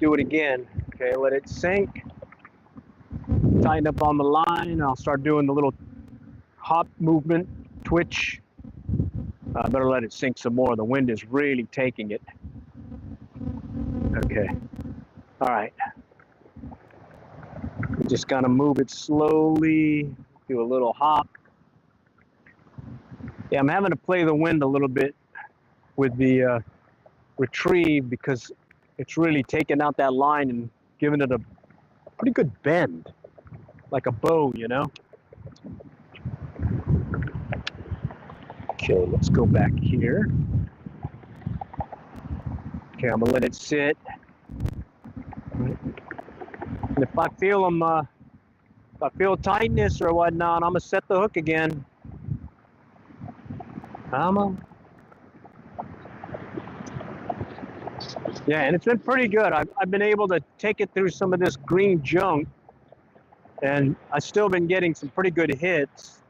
Do it again. Okay, let it sink. Tighten up on the line. I'll start doing the little hop movement, twitch. I better let it sink some more. The wind is really taking it. Okay. All right. Just gotta move it slowly. Do a little hop. Yeah, I'm having to play the wind a little bit with the retrieve because it's really taking out that line and giving it a pretty good bend, like a bow, you know? Okay, let's go back here. Okay, I'm gonna let it sit. And if I feel if I feel tightness or whatnot, I'm gonna set the hook again. Yeah, and it's been pretty good. I've been able to take it through some of this green junk, and I've still been getting some pretty good hits.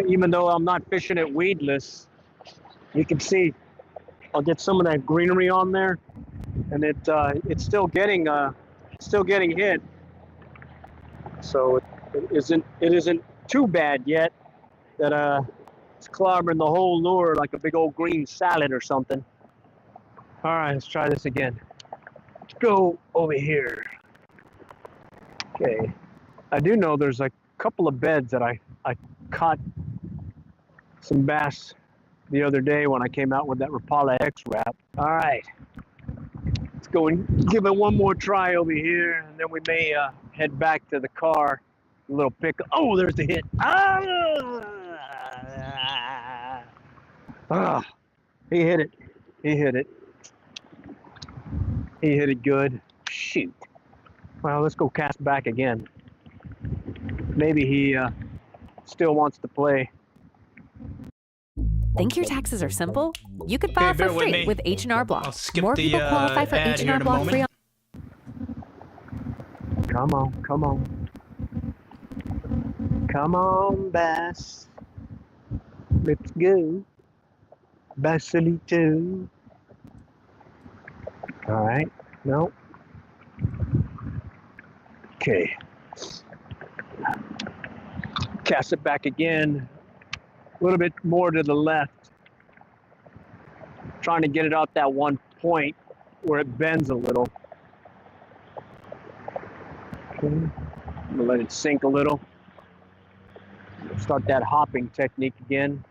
Even though I'm not fishing it weedless, you can see I'll get some of that greenery on there, and it's still getting hit. So it isn't too bad yet that it's clobbering the whole lure like a big old green salad or something. All right, let's try this again. Let's go over here. Okay, I do know there's a couple of beds that I caught some bass the other day when I came out with that Rapala X wrap. All right, let's go and give it one more try over here, and then we may head back to the car. A little pick. Oh, there's the hit. He hit it. He hit it. He hit it good. Shoot. Well, let's go cast back again. Maybe he still wants to play. Think your taxes are simple? You could file for free with H&R Block. I'll skip More the people qualify for ad here H&R in a Block free. moment. Come on, come on. Come on, bass. Let's go. Basilito. All right. No. Okay. Cast it back again. A little bit more to the left. Trying to get it out that one point where it bends a little. Okay. I'm gonna let it sink a little. Start that hopping technique again.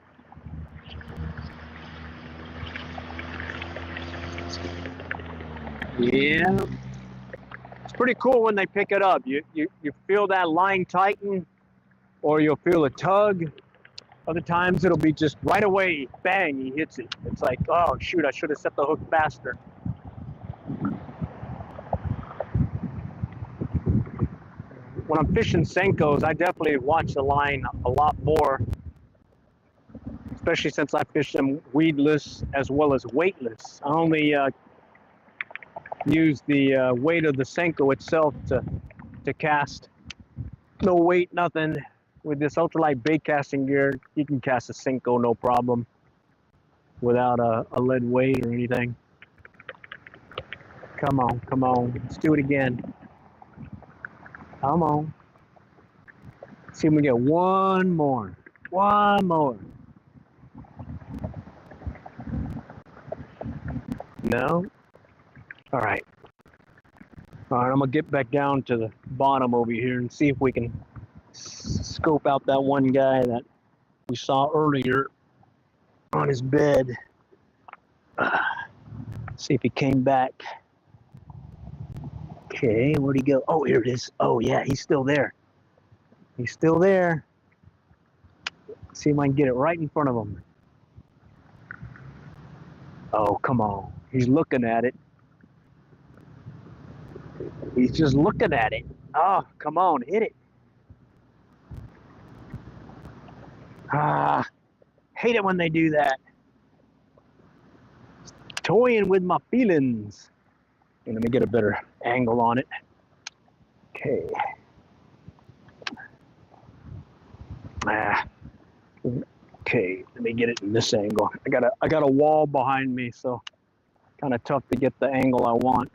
Yeah. It's pretty cool when they pick it up. You feel that line tighten, or you'll feel a tug. Other times it'll be just right away, bang, he hits it. It's like, oh shoot, I should have set the hook faster. When I'm fishing Senkos, I definitely watch the line a lot more, especially since I fish them weedless as well as weightless. I only use the weight of the Senko itself to cast. No weight, nothing. With this ultralight bait casting gear, you can cast a Senko no problem without a lead weight or anything. Come on, come on. Let's do it again. Come on. Let's see if we get one more. One more. No? All right. All right, I'm gonna get back down to the bottom over here and see if we can scope out that one guy that we saw earlier on his bed. See if he came back. Okay, where'd he go? Oh, here it is. Oh yeah, he's still there. He's still there. Let's see if I can get it right in front of him. Oh, come on. He's looking at it. He's just looking at it. Oh, come on, hit it. Hate it when they do that. Toying with my feelings. And let me get a better angle on it. Okay. Okay, let me get it in this angle. I got a wall behind me, so kind of tough to get the angle I want.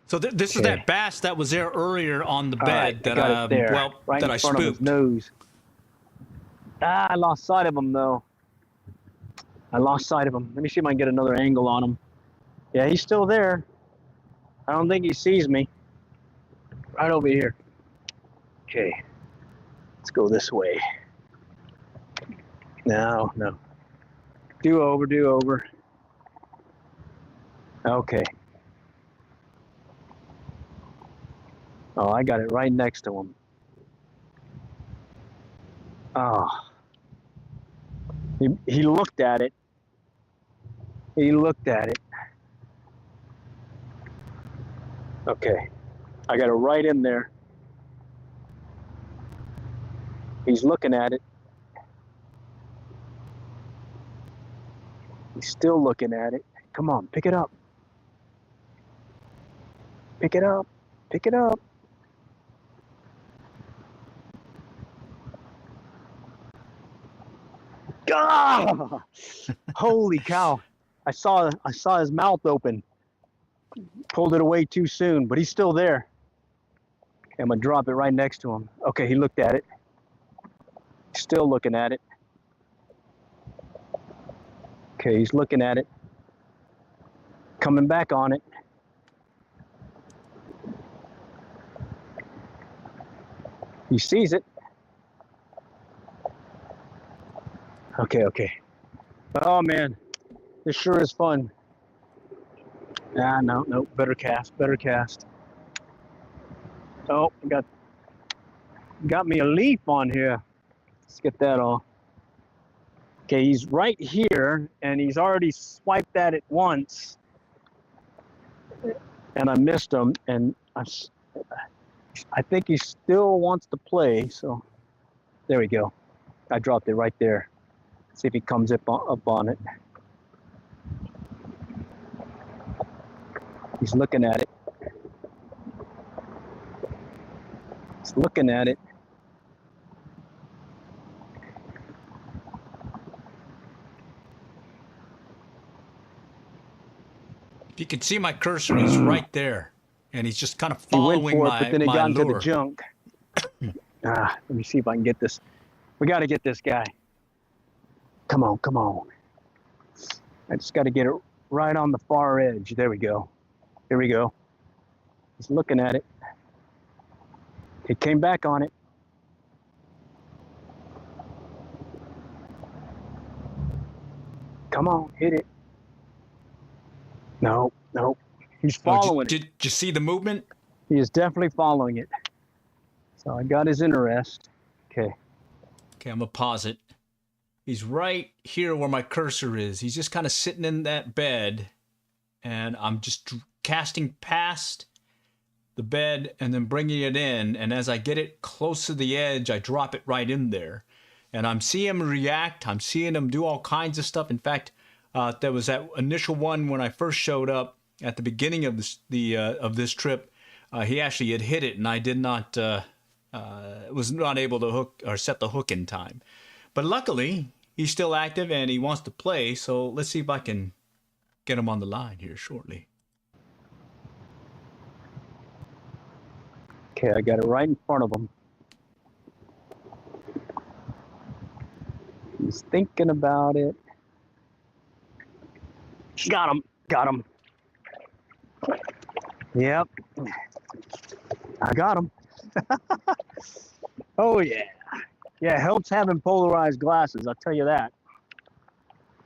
So this is that bass that was there earlier on the bed that got it there, well, right that in I front of his spooked. nose. I lost sight of him though. I lost sight of him. Let me see if I can get another angle on him. Yeah, he's still there. I don't think he sees me. Right over here. Okay. Let's go this way. No, no. Do over, do over. Okay. Oh, I got it right next to him. Oh. He looked at it. He looked at it. Okay. I got it right in there. He's looking at it. He's still looking at it. Come on, pick it up. Pick it up. Pick it up. Ah! Holy cow. I saw his mouth open. Pulled it away too soon, but he's still there. Okay, I'm gonna drop it right next to him. Okay, he looked at it. Still looking at it. Okay, he's looking at it. Coming back on it. He sees it. Okay, okay. Oh man, this sure is fun. Ah, no, no, better cast, better cast. Oh, got me a leaf on here. Let's get that off. Okay, he's right here, and he's already swiped at it once, and I missed him, and I think he still wants to play, so there we go. I dropped it right there. See if he comes up on it. He's looking at it. He's looking at it. If you can see my cursor, he's right there. And he's just kind of following he went for it, but then he got into lure. the junk. Let me see if I can get this. We got to get this guy. Come on, come on. I just got to get it right on the far edge. There we go. Here we go. He's looking at it. He came back on it. Come on, hit it. No, no. He's following it. Did you see the movement? He is definitely following it. So I got his interest. Okay. Okay, I'm going to pause it. He's right here where my cursor is. He's just kind of sitting in that bed. And I'm just casting past the bed and then bringing it in. And as I get it close to the edge, I drop it right in there. And I'm seeing him react. I'm seeing him do all kinds of stuff. In fact, there was that initial one when I first showed up at the beginning of this trip. He actually had hit it, and I did not was not able to hook or set the hook in time. But luckily, he's still active and he wants to play. So let's see if I can get him on the line here shortly. Okay, I got it right in front of him. He's thinking about it. Got him. Got him. Yep. I got him. Oh, yeah. Yeah, helps having polarized glasses, I'll tell you that.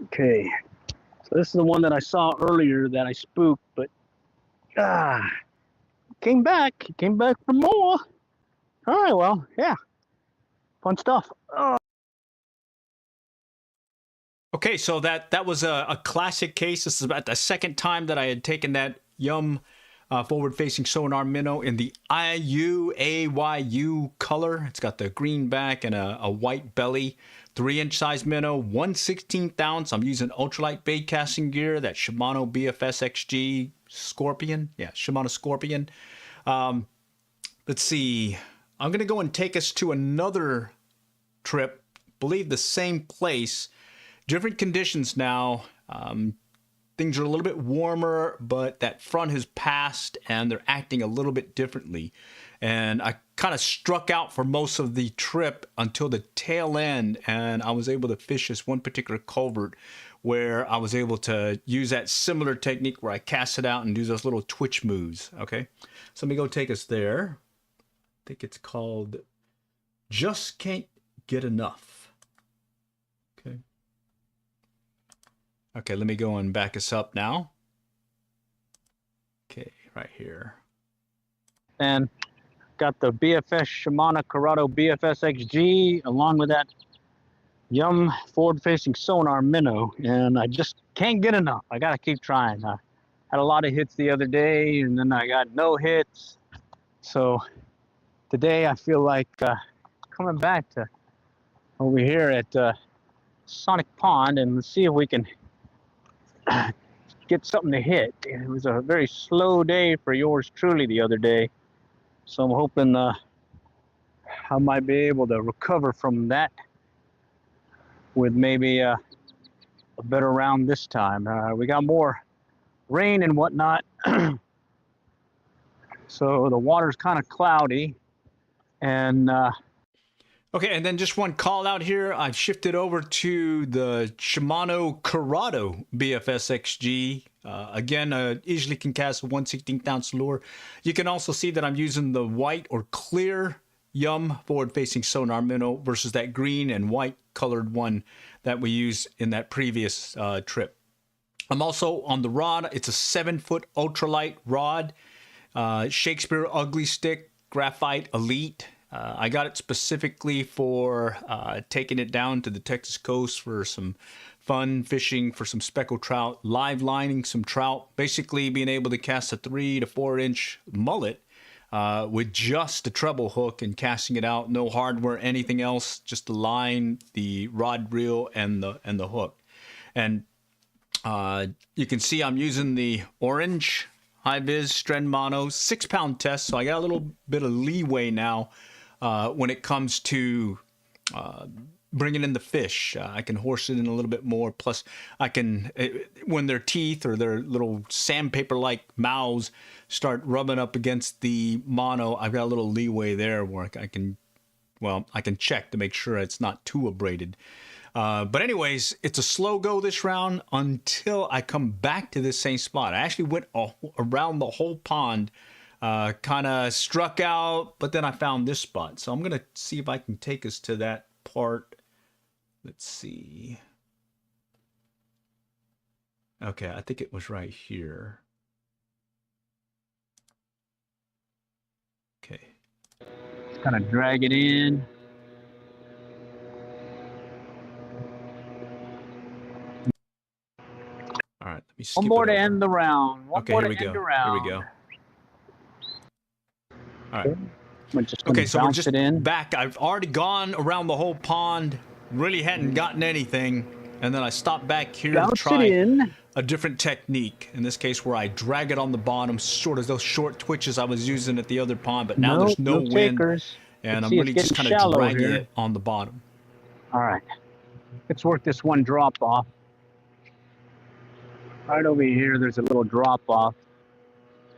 Okay. So this is the one that I saw earlier that I spooked, but came back. He came back for more. All right, well, yeah. Fun stuff. Oh. Okay, so that was a classic case. This is about the second time that I had taken that Yum forward-facing sonar minnow in the IUAYU color. It's got the green back and a white belly. 3-inch size minnow, 1/16 ounce. I'm using ultralight bait casting gear, that Shimano BFS XG Scorpion. Yeah, Shimano Scorpion. Let's see. I'm going to go and take us to another trip. Believe the same place. Different conditions now. Things are a little bit warmer, but that front has passed and they're acting a little bit differently. And I kind of struck out for most of the trip until the tail end, and I was able to fish this one particular culvert where I was able to use that similar technique where I cast it out and do those little twitch moves. Okay, so let me go take us there. I think it's called Just Can't Get Enough. Okay. Okay, let me go and back us up now. Okay, right here. And got the BFS Shimano Corrado BFS XG along with that Yum forward-facing sonar minnow, and I just can't get enough. I gotta keep trying. I had a lot of hits the other day, and then I got no hits. So today I feel like coming back to over here at Sonic Pond, and let's see if we can get something to hit. It was a very slow day for yours truly the other day, so I'm hoping I might be able to recover from that with maybe a better round this time. We got more rain and whatnot, so the water's kind of cloudy. And okay, and then just one call out here. I've shifted over to the Shimano Corrado BFS XG. Again, easily can cast a 1/16 ounce lure. You can also see that I'm using the white or clear Yum forward-facing sonar minnow versus that green and white colored one that we used in that previous trip. I'm also on the rod. It's a 7-foot ultralight rod, Shakespeare Ugly Stick Graphite Elite. I got it specifically for taking it down to the Texas coast for some fun fishing for some speckled trout, live lining some trout, basically being able to cast a 3 to 4 inch mullet with just a treble hook and casting it out, no hardware, anything else, just the line, the rod reel, and the hook. And you can see I'm using the orange high-vis Stren Mono 6-pound test, so I got a little bit of leeway now when it comes to bringing in the fish. I can horse it in a little bit more. Plus, I can, when their teeth or their little sandpaper-like mouths start rubbing up against the mono, I've got a little leeway there where I can, well, I can check to make sure it's not too abraded. But anyways, it's a slow go this round until I come back to this same spot. I actually went around the whole pond, kind of struck out, but then I found this spot. So I'm going to see if I can take us to that part. Let's see. Okay, I think it was right here. Okay. just kind of drag it in. All right, let me skip One more it to over. end the round. One Okay, more here to we go. end the round. Here we go. All right. We're just gonna Okay, so we're bounce just it in. back. I've already gone around the whole pond, really hadn't gotten anything, and then I stopped back here to Bounce try it in. a different technique. In this case, where I drag it on the bottom, sort of those short twitches I was using at the other pond, but now there's no wind, takers. and Let's I'm see, really it's just getting kind of shallow dragging here. it on the bottom. All right, let's work this one drop off. Right over here, there's a little drop off.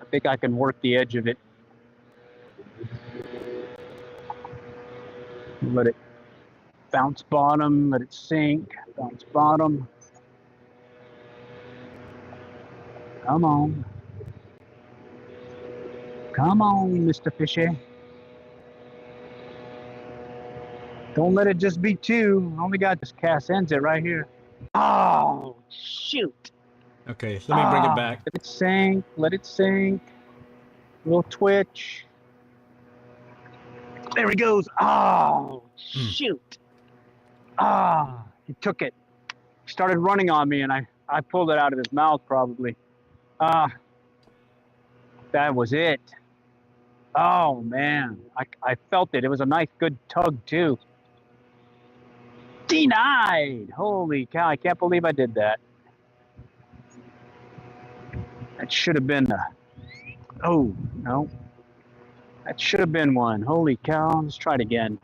I think I can work the edge of it. Let it bounce bottom, let it sink, bounce bottom. Come on. Come on, Mr. Fishy. Don't let it just be two. I only got this cast ends it right here. Oh, shoot. Okay, let me bring it back. Let it sink, let it sink. Little twitch. There he goes. Oh, shoot. He took it. He started running on me, and I pulled it out of his mouth probably. That was it. Oh, man. I felt it. It was a nice, good tug, too. Denied. Holy cow. I can't believe I did that. That should have been oh, no. That should have been one. Holy cow. Let's try it again.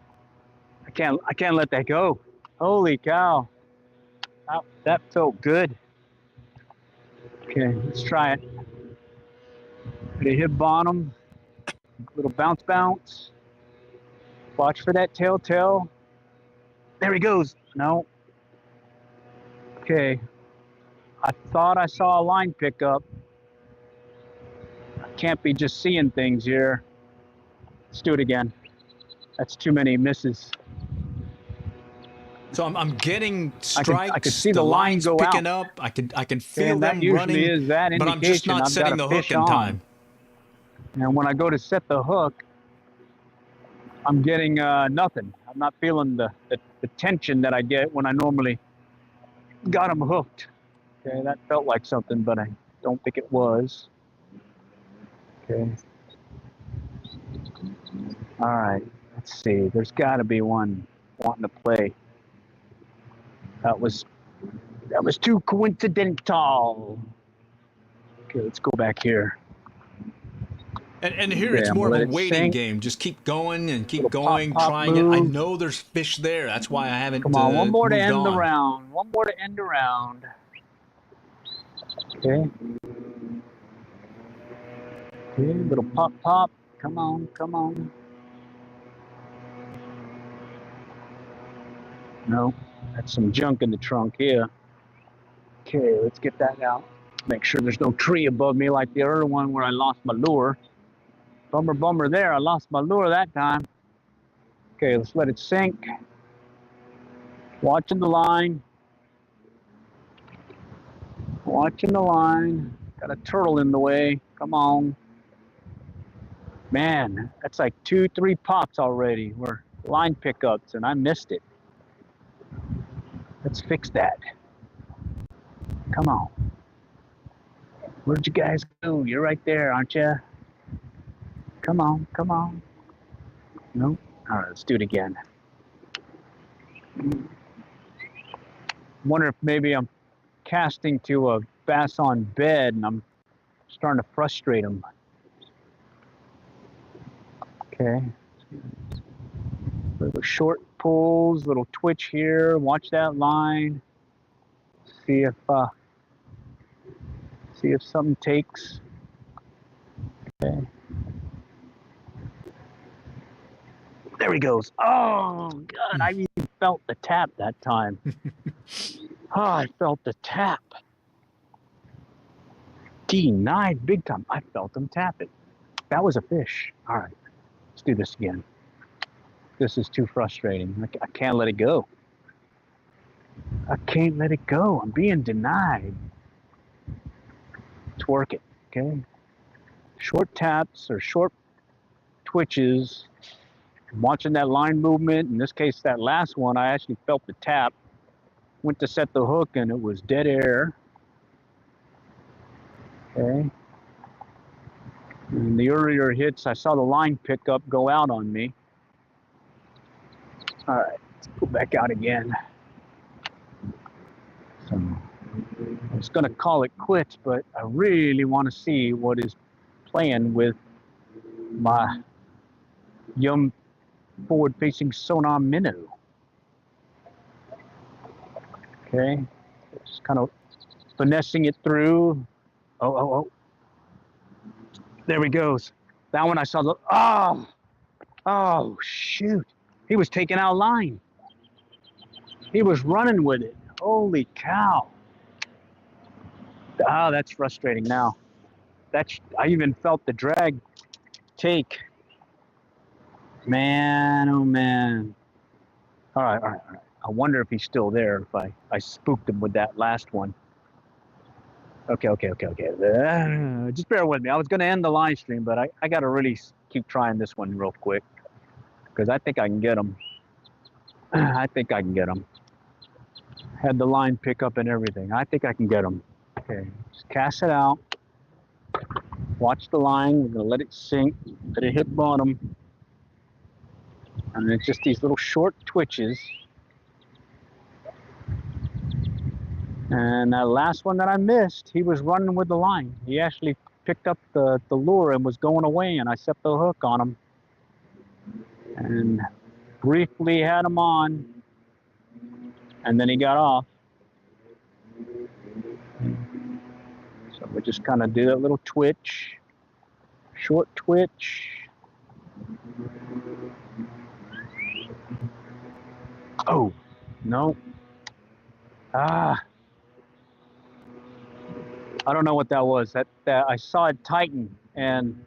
I can't let that go. Holy cow. That felt good. Okay, let's try it. Did it hit bottom? Little bounce. Watch for that tail. There he goes. No. Okay. I thought I saw a line pickup. I can't be just seeing things here. Let's do it again. That's too many misses. So I'm getting strikes. I can see the line line's go picking out. up. I can feel And that them usually running. is that But I'm just indication not I've got setting a the hook fish in on. time. And when I go to set the hook, I'm getting nothing. I'm not feeling the tension that I get when I normally got them hooked. Okay, that felt like something, but I don't think it was. Okay. All right, let's see. There's got to be one wanting to play. That was too coincidental. Okay, let's go back here. And here Okay, it's I'm more of gonna a let it waiting sink. game. Just keep going and keep Little going, pop, trying it. I move. know there's fish there. That's why I haven't Come on, one more to moved end the on. round. One more to end the round. Okay. Okay, little pop, pop. Come on, come on. No, that's some junk in the trunk here. Okay, let's get that out. Make sure there's no tree above me like the other one where I lost my lure. Bummer, bummer there. I lost my lure that time. Okay, let's let it sink. Watching the line. Watching the line. Got a turtle in the way. Come on. Man, that's like 2-3 pops already. We're line pickups, and I missed it. Let's fix that. Come on. Where'd you guys go? You're right there, aren't you? Come on, come on. Nope. All right, let's do it again. Wonder if maybe I'm casting to a bass on bed and I'm starting to frustrate them. Okay. Little short pulls, little twitch here. Watch that line. See if something takes. Okay. There he goes. Oh God, I even felt the tap that time. Oh, I felt the tap. Denied big time. I felt him tap it. That was a fish. All right, let's do this again. This is too frustrating. I can't let it go. I can't let it go. I'm being denied. Let's work it, okay? Short taps or short twitches. I'm watching that line movement. In this case, that last one, I actually felt the tap. Went to set the hook and it was dead air. Okay. And the earlier hits, I saw the line pick up, go out on me. All right, let's go back out again. So I was gonna call it quits, but I really want to see what is playing with my Yum forward-facing sonar minnow. Okay, just kind of finessing it through. Oh. There he goes. That one I saw the, oh shoot. He was taking out line. He was running with it. Holy cow. Oh, that's frustrating now. I even felt the drag take. Man, oh man. All right. I wonder if he's still there, if I spooked him with that last one. Okay. Just bear with me. I was going to end the live stream, but I got to really keep trying this one real quick because I think I can get him. I think I can get him. Had the line pick up and everything. I think I can get him. Okay, just cast it out. Watch the line. We're going to let it sink. Let it hit bottom. And it's just these little short twitches. And that last one that I missed, he was running with the line. He actually picked up the lure and was going away, and I set the hook on him. And briefly had him on, and then he got off. So we just kind of do that little twitch, short twitch. Oh, no. I don't know what that was. That I saw it tighten, and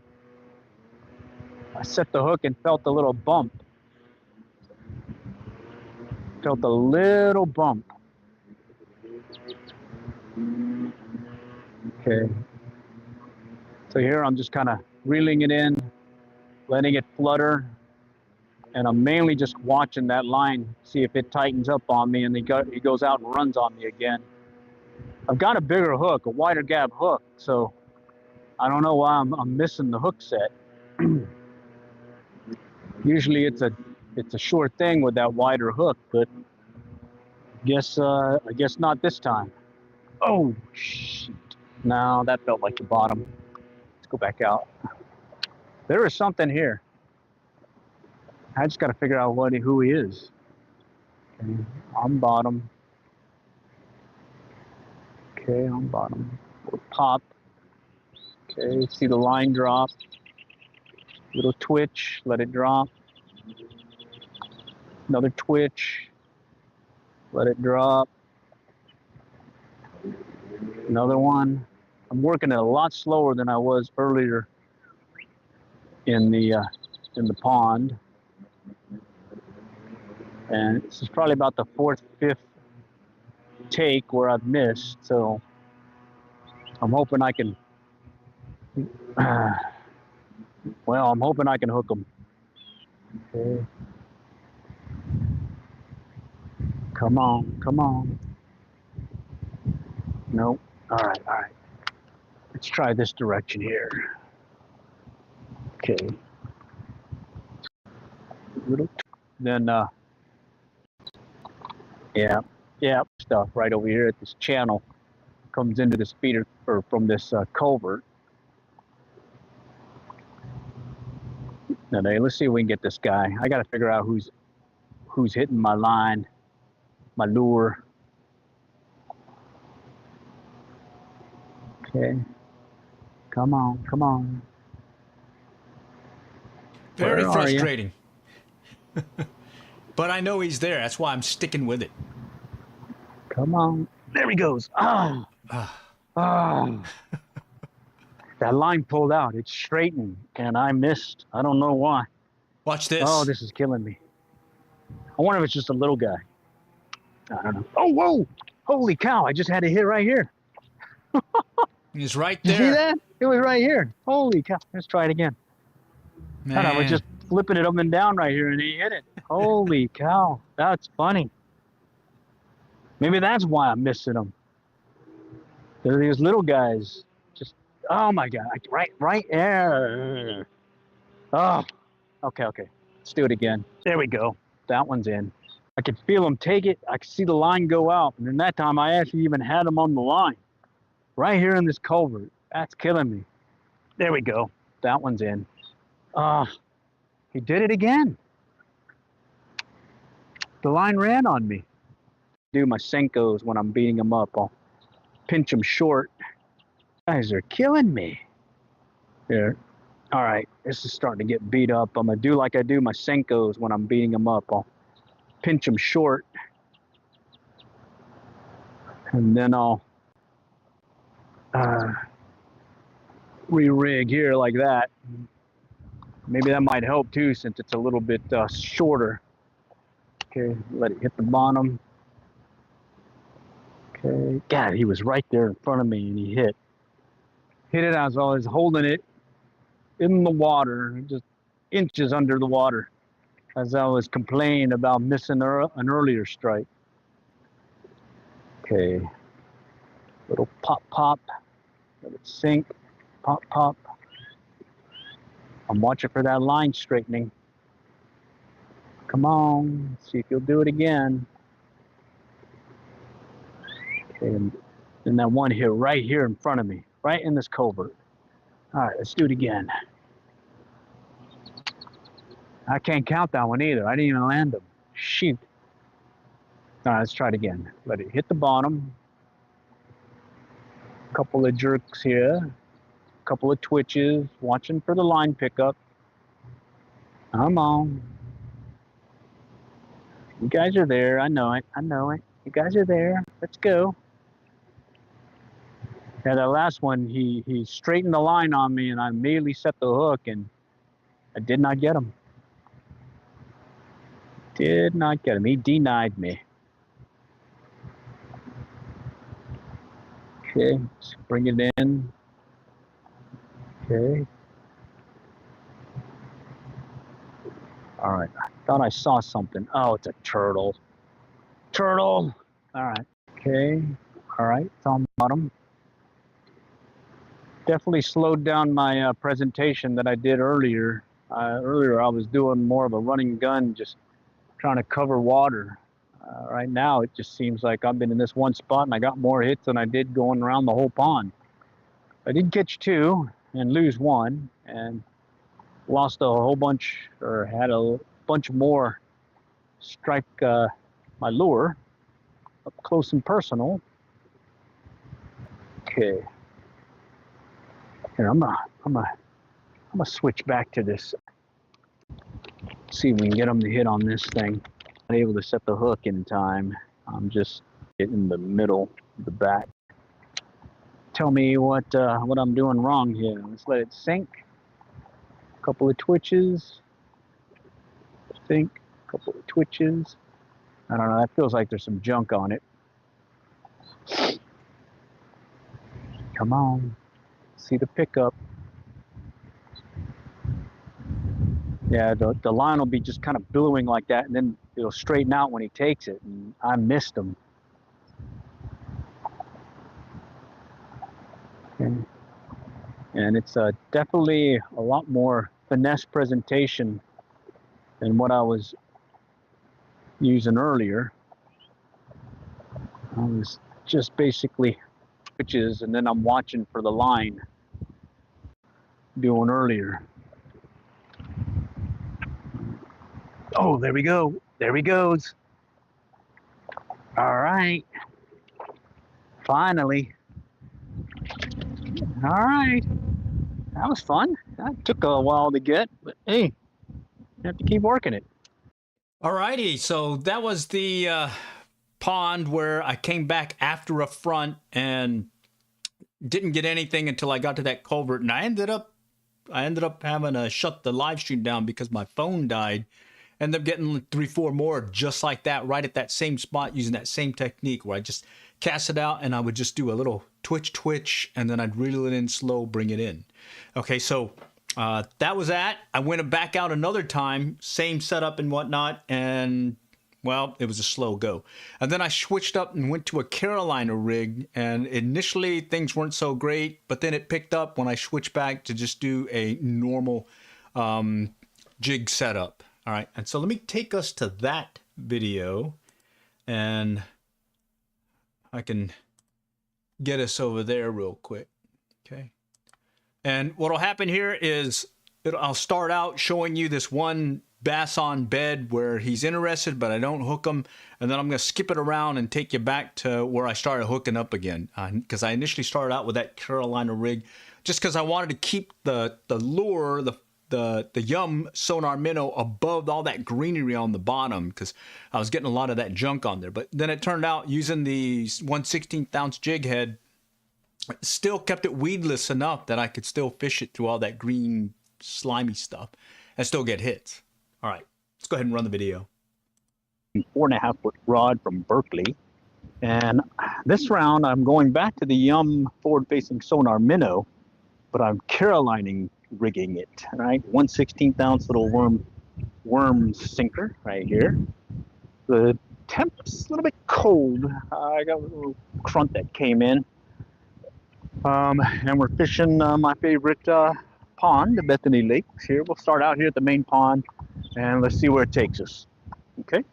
I set the hook and felt a little bump. Felt a little bump. Okay. So here I'm just kind of reeling it in, letting it flutter, and I'm mainly just watching that line, see if it tightens up on me, and he goes out and runs on me again. I've got a bigger hook, a wider gap hook, so I don't know why I'm missing the hook set. Usually it's a sure thing with that wider hook, but I guess not this time. Oh shit! No, that felt like the bottom. Let's go back out. There is something here. I just got to figure out who he is. Okay, on bottom. Okay, on bottom. Little pop. Okay, see the line drop. Little twitch, let it drop. Another twitch, let it drop. Another one. I'm working it a lot slower than I was earlier in the pond. And this is probably about the fourth, fifth take where I've missed. So I'm hoping I can, well, I'm hoping I can hook them. Okay. Come on, come on. Nope. All right, all right. Let's try this direction here. Okay. Then, yeah, stuff right over here at this channel comes into this feeder, or from this culvert. Now, let's see if we can get this guy. I got to figure out who's hitting my line, my lure. Okay. Come on, come on. Very frustrating. But I know he's there. That's why I'm sticking with it. Come on. There he goes. Oh. Oh. That line pulled out. It's straightened, and I missed. I don't know why. Watch this. Oh, this is killing me. I wonder if it's just a little guy. I don't know. Oh, whoa. Holy cow. I just had a hit right here. He's right there. You see that? It was right here. Holy cow. Let's try it again. Man. I was just flipping it up and down right here, and he hit it. Holy cow. That's funny. Maybe that's why I'm missing them. They're these little guys. Just, oh my God. Right there. Oh, okay. Let's do it again. There we go. That one's in. I could feel him take it. I could see the line go out. And then that time I actually even had him on the line. Right here in this culvert. That's killing me. There we go. That one's in. He did it again. The line ran on me. Do my Senkos when I'm beating them up. I'll pinch them short. Guys are killing me. Here. All right, this is starting to get beat up. I'm gonna do like I do my Senkos when I'm beating them up. I'll pinch them short. And then I'll re-rig here like that. Maybe that might help too, since it's a little bit shorter. Okay, let it hit the bottom. Okay, God, he was right there in front of me, and he hit it as I was holding it in the water, just inches under the water, as I was complaining about missing an earlier strike. Okay, little pop, let it sink, pop. I'm watching for that line straightening. Come on, see if you'll do it again. Okay, and that one hit right here in front of me, right in this culvert. All right, let's do it again. I can't count that one either. I didn't even land them. Shoot. All right, let's try it again. Let it hit the bottom. Couple of jerks here. Couple of twitches. Watching for the line pickup. Come on. You guys are there. I know it. You guys are there. Let's go. Yeah, that last one, he straightened the line on me, and I immediately set the hook, and I did not get him. Did not get him. He denied me. Okay, let's bring it in. Okay. All right, I thought I saw something. Oh, it's a turtle. Turtle! All right. Okay. All right, it's on bottom. Definitely slowed down my presentation that I did earlier. Earlier I was doing more of a running gun, just trying to cover water. Right now it just seems like I've been in this one spot and I got more hits than I did going around the whole pond. I did catch 2 and lose 1 and lost a whole bunch, or had a bunch more strike my lure up close and personal. Okay. Here, I'm gonna switch back to this. See if we can get them to hit on this thing. Not able to set the hook in time. I'm just getting the middle, the back. Tell me what I'm doing wrong here. Let's let it sink. A couple of twitches. Sink. A couple of twitches. I don't know. That feels like there's some junk on it. Come on. See the pickup. Yeah, the line will be just kind of billowing like that, and then it'll straighten out when he takes it. And I missed him. Okay. And it's definitely a lot more finesse presentation than what I was using earlier. I was just basically switches, and then I'm watching for the line doing earlier. Oh, there we go. There he goes. All right. Finally. All right. That was fun. That took a while to get, but hey, you have to keep working it. All righty. So that was the pond where I came back after a front and didn't get anything until I got to that culvert, and I ended up having to shut the live stream down because my phone died. Ended up getting 3-4 more just like that, right at that same spot, using that same technique where I just cast it out and I would just do a little twitch, and then I'd reel it in slow, bring it in. Okay, so that was that. I went back out another time, same setup and whatnot, and well, it was a slow go. And then I switched up and went to a Carolina rig, and initially things weren't so great, but then it picked up when I switched back to just do a normal jig setup. All right, and so let me take us to that video, and I can get us over there real quick, okay? And what'll happen here is I'll start out showing you this one bass on bed where he's interested, but I don't hook him, and then I'm gonna skip it around and take you back to where I started hooking up again, because I initially started out with that Carolina rig, just because I wanted to keep the lure, the Yum sonar minnow above all that greenery on the bottom, because I was getting a lot of that junk on there. But then it turned out using the 1/16 ounce jig head still kept it weedless enough that I could still fish it through all that green slimy stuff and still get hits. All right, let's go ahead and run the video. 4.5 foot rod from Berkeley, and this round I'm going back to the Yum forward facing sonar minnow, but I'm Carolining rigging it, right? 1/16 ounce little worm sinker right here. The temp's a little bit cold. I got a little crunt that came in, and we're fishing my favorite pond, the Bethany Lakes. Here, we'll start out here at the main pond, and let's see where it takes us. Okay.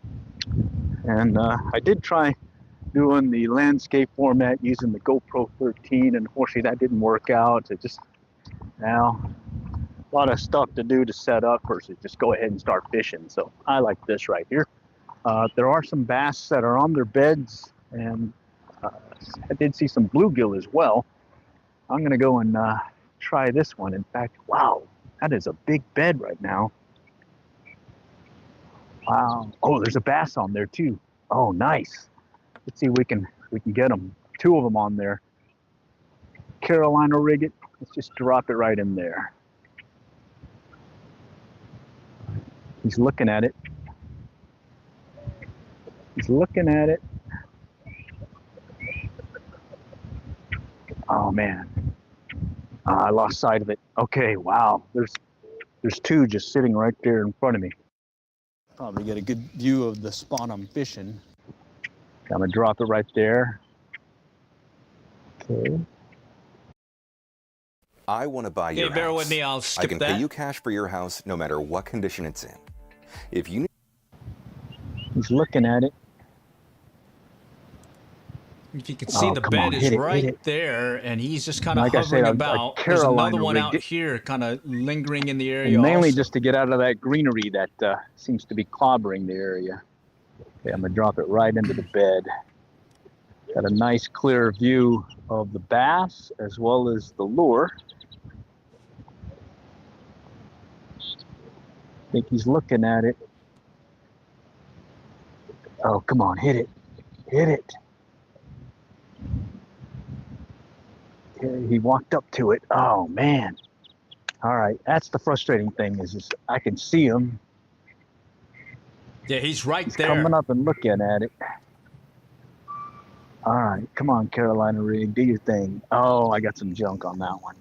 And I did try doing the landscape format using the GoPro 13, and unfortunately that didn't work out. It just, now, a lot of stuff to do to set up versus just go ahead and start fishing. So I like this right here. There are some bass that are on their beds, and I did see some bluegill as well. I'm gonna go and try this one. In fact, wow, that is a big bed right now. Wow. Oh, there's a bass on there too. Oh, nice. Let's see if we can get them. 2 of them on there. Carolina rig it. Let's just drop it right in there. He's looking at it. He's looking at it. Oh man, I lost sight of it. Okay, wow. There's two just sitting right there in front of me. Probably get a good view of the spot I'm fishing. I'm gonna drop it right there. Okay. I want to buy your house. Bear with me, I'll skip I can that. pay you cash for your house no matter what condition it's in. If you He's looking at it. If you can see, the bed is right there, and he's just kind of hovering about. There's another one out here, kind of lingering in the area. And mainly also, just to get out of that greenery that seems to be clobbering the area. Okay, I'm gonna drop it right into the bed. Got a nice clear view of the bass as well as the lure. I think he's looking at it. Oh, come on, hit it. Hit it. Okay, he walked up to it. Oh, man. All right, that's the frustrating thing is I can see him. yeah, he's right He's there. coming up and looking at it. All right, come on, Carolina rig, do your thing. Oh, I got some junk on that one.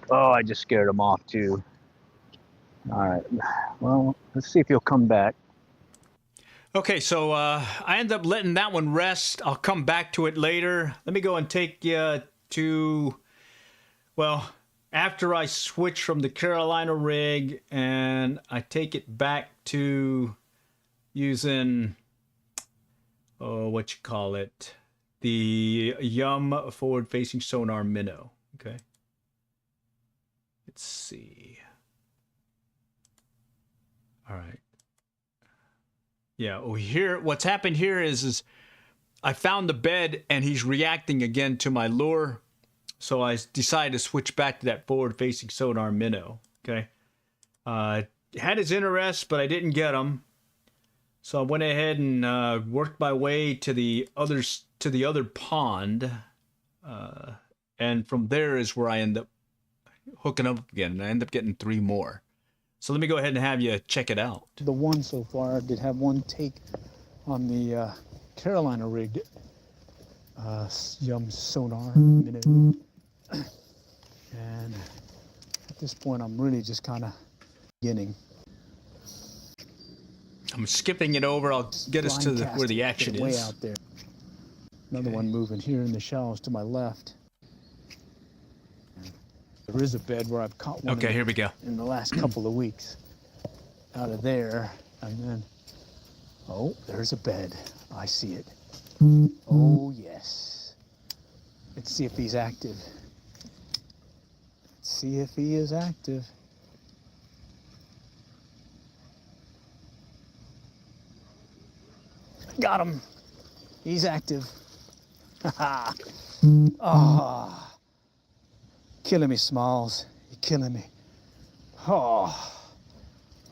Oh, I just scared him off too. All right, well, let's see if he'll come back. Okay, so I end up letting that one rest. I'll come back to it later. Let me go and take you to, well, after I switch from the Carolina rig and I take it back to using, what you call it, the Yum forward-facing sonar minnow. Okay, let's see. All right. Yeah, well, here, what's happened here is I found the bed and he's reacting again to my lure. So I decided to switch back to that forward-facing sonar minnow. Okay. Had his interest, but I didn't get him. So I went ahead and worked my way to the other pond. And from there is where I end up hooking up again. And I end up getting 3 more. So let me go ahead and have you check it out. The one so far, I did have one take on the Carolina rigged Yum sonar minnow. And at this point, I'm really just kind of beginning. I'm skipping it over. I'll get us to where the action is. Way out there. Another one moving here in the shallows to my left. There is a bed where I've caught one. Okay, here we go. In the last couple of weeks. Out of there, and then, oh, there's a bed. I see it. Oh, yes. Let's see if he's active. Let's see if he is active. Got him. He's active. Ha ha. Killing me, Smalls. You're killing me. Oh.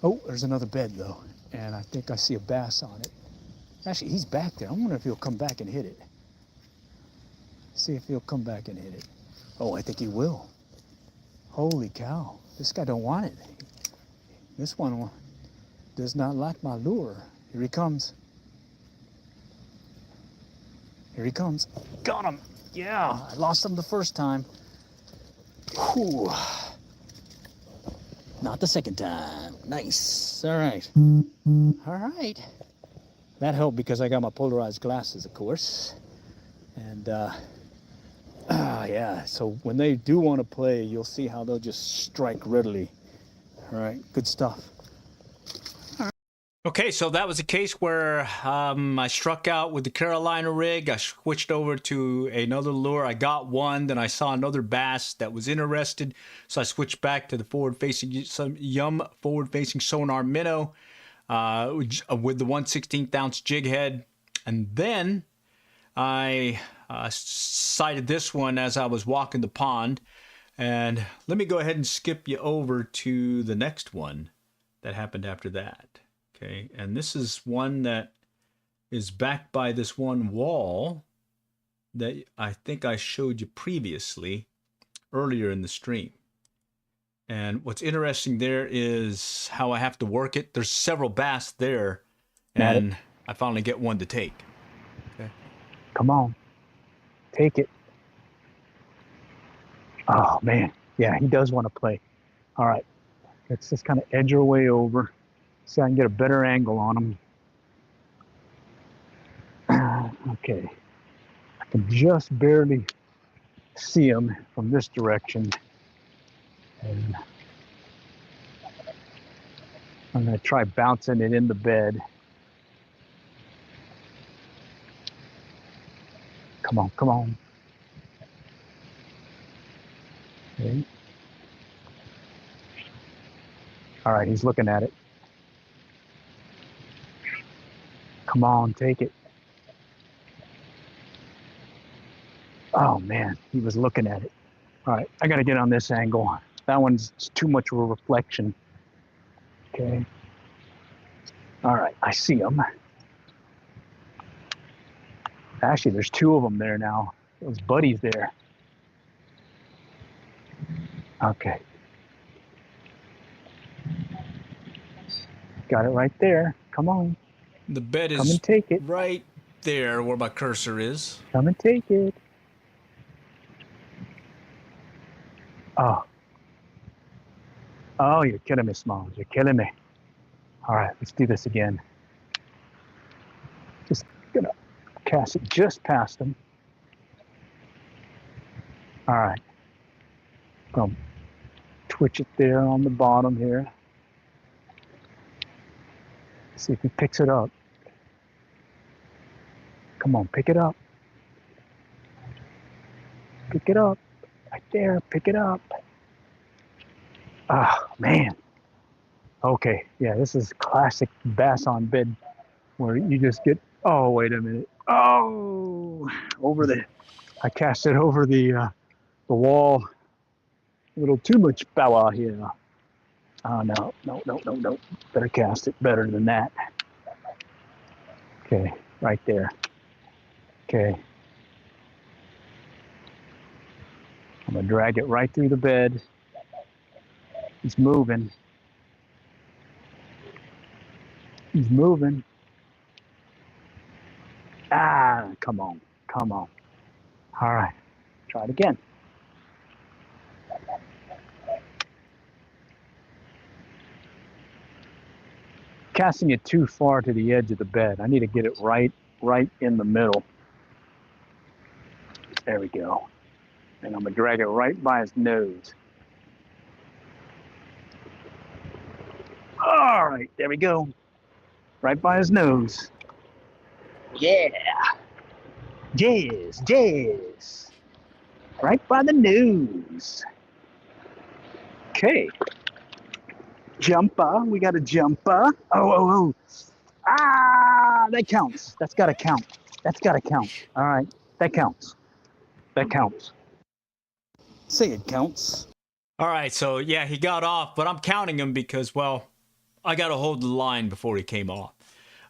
Oh, there's another bed though, and I think I see a bass on it. Actually, he's back there. I wonder if he'll come back and hit it. See if he'll come back and hit it. Oh, I think he will. Holy cow, this guy don't want it. This one does not like my lure. Here he comes. Here he comes. Got him. Yeah, I lost him the first time. Whew. Not the second time. Nice. All right. All right. That helped because I got my polarized glasses, of course. And, yeah, so when they do want to play, you'll see how they'll just strike readily. All right, good stuff. Okay, so that was a case where I struck out with the Carolina rig. I switched over to another lure. I got one. Then I saw another bass that was interested. So I switched back to the forward-facing, Yum forward-facing sonar minnow with the 1/16 ounce jig head. And then I sighted this one as I was walking the pond. And let me go ahead and skip you over to the next one that happened after that. Okay, and this is one that is backed by this one wall that I think I showed you previously earlier in the stream. And what's interesting there is how I have to work it. There's several bass there, and I finally get one to take. Okay. Come on. Take it. Oh, man. Yeah, he does want to play. All right. Let's just kind of edge our way over so I can get a better angle on him. Okay. I can just barely see him from this direction. And I'm going to try bouncing it in the bed. Come on, come on. Okay. All right, he's looking at it. Come on, take it. Oh man, he was looking at it. All right, I gotta get on this angle. That one's too much of a reflection. Okay. All right, I see him. Actually, there's two of them there now. Those buddies there. Okay. Got it right there. Come on. The bed is Come and take it. right there where my cursor is. Come and take it. Oh. Oh, you're killing me, Smalls. You're killing me. All right, let's do this again. Just gonna cast it just past him. All right. Gonna twitch it there on the bottom here. See if he picks it up. Come on, pick it up. Pick it up. Right there, pick it up. Ah, man. Okay, yeah, this is classic bass on bed where you just get, oh, wait a minute. Oh, I cast it over the wall. A little too much power here. Oh, no. Better cast it better than that. Okay, right there. Okay. I'm gonna drag it right through the bed. He's moving. He's moving. Ah, come on. All right, try it again. Casting it too far to the edge of the bed. I need to get it right in the middle. There we go. And I'm gonna drag it right by his nose. All right, there we go. Right by his nose. Yeah. Yes. Right by the nose. Okay. Jumper. We got a jumper. Oh. Ah, that counts. That's got to count. All right, that counts. Say it counts. All right, so yeah, he got off, but I'm counting him because, well, I got to hold the line before he came off.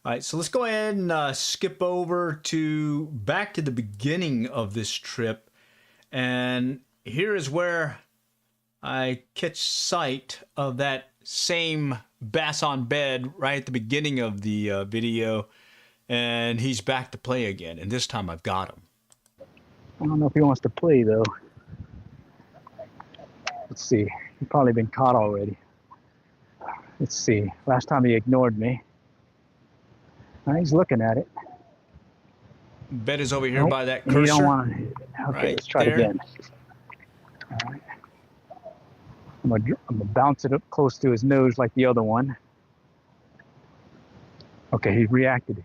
All right, so let's go ahead and skip over back to the beginning of this trip. And here is where I catch sight of that same bass on bed right at the beginning of the video. And he's back to play again. And this time I've got him. I don't know if he wants to play, though. Let's see. He's probably been caught already. Let's see. Last time he ignored me. He's looking at it. Bed is over here by that cursor. You don't want to. Okay, right let's try there. it again. All right. I'm gonna bounce it up close to his nose like the other one. Okay, he reacted.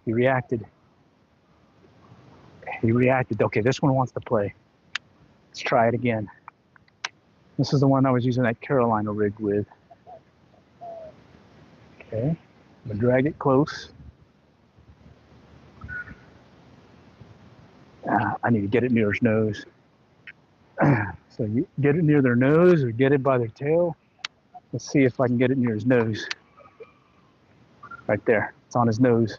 Okay, this one wants to play. Let's try it again. This is the one I was using that Carolina rig with. Okay, I'm gonna drag it close. I need to get it near his nose. So you get it near their nose or get it by their tail. Let's see if I can get it near his nose. Right there, it's on his nose.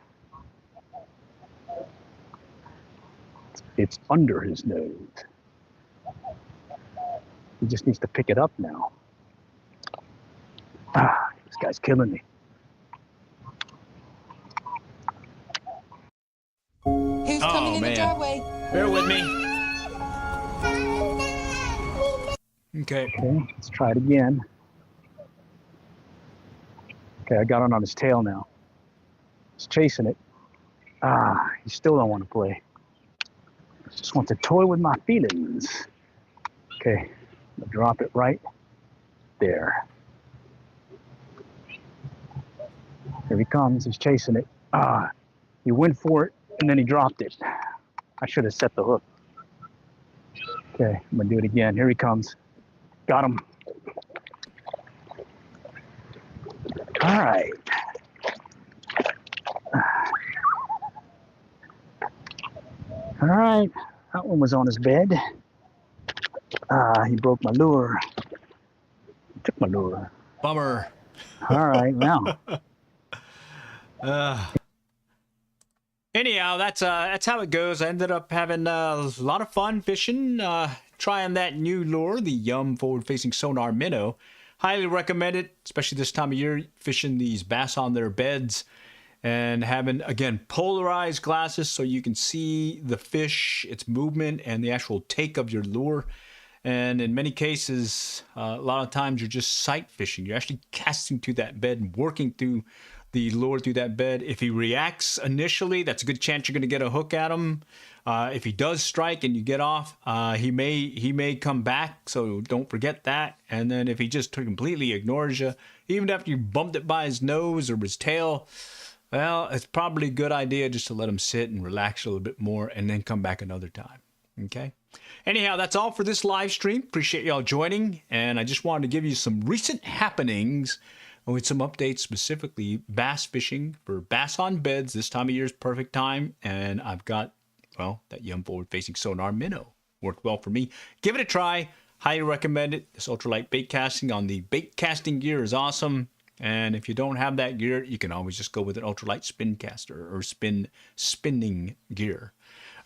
It's under his nose. He just needs to pick it up now. This guy's killing me. He's coming in the driveway. Bear with me. Okay. Okay, let's try it again. Okay, I got on his tail now. He's chasing it. He still don't want to play. Just wants to toy with my feelings. Okay, I'm gonna drop it right there. Here he comes, he's chasing it. He went for it and then he dropped it. I should have set the hook. Okay, I'm gonna do it again. Here he comes. Got him. All right. All right, that one was on his bed. He broke my lure. Took my lure. Bummer. All right, now. Anyhow, that's how it goes. I ended up having a lot of fun fishing, trying that new lure, the Yum forward-facing sonar minnow. Highly recommend it, especially this time of year, fishing these bass on their beds and having, again, polarized glasses so you can see the fish, its movement, and the actual take of your lure. And in many cases, a lot of times you're just sight fishing. You're actually casting to that bed and working through the lure through that bed. If he reacts initially, that's a good chance you're going to get a hook at him. If he does strike and you get off, he may come back, so don't forget that. And then if he just completely ignores you, even after you bumped it by his nose or his tail, well, it's probably a good idea just to let him sit and relax a little bit more and then come back another time. Okay? Anyhow, that's all for this live stream. Appreciate y'all joining, and I just wanted to give you some recent happenings with some updates, specifically bass fishing for bass on beds. This time of year is perfect time, and I've got, well, that Yum forward-facing sonar minnow. Worked well for me. Give it a try. Highly recommend it. This ultralight bait casting on the bait casting gear is awesome. And if you don't have that gear, you can always just go with an ultralight spin caster or spinning gear.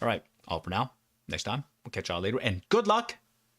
All right, all for now. Next time, we'll catch y'all later, and good luck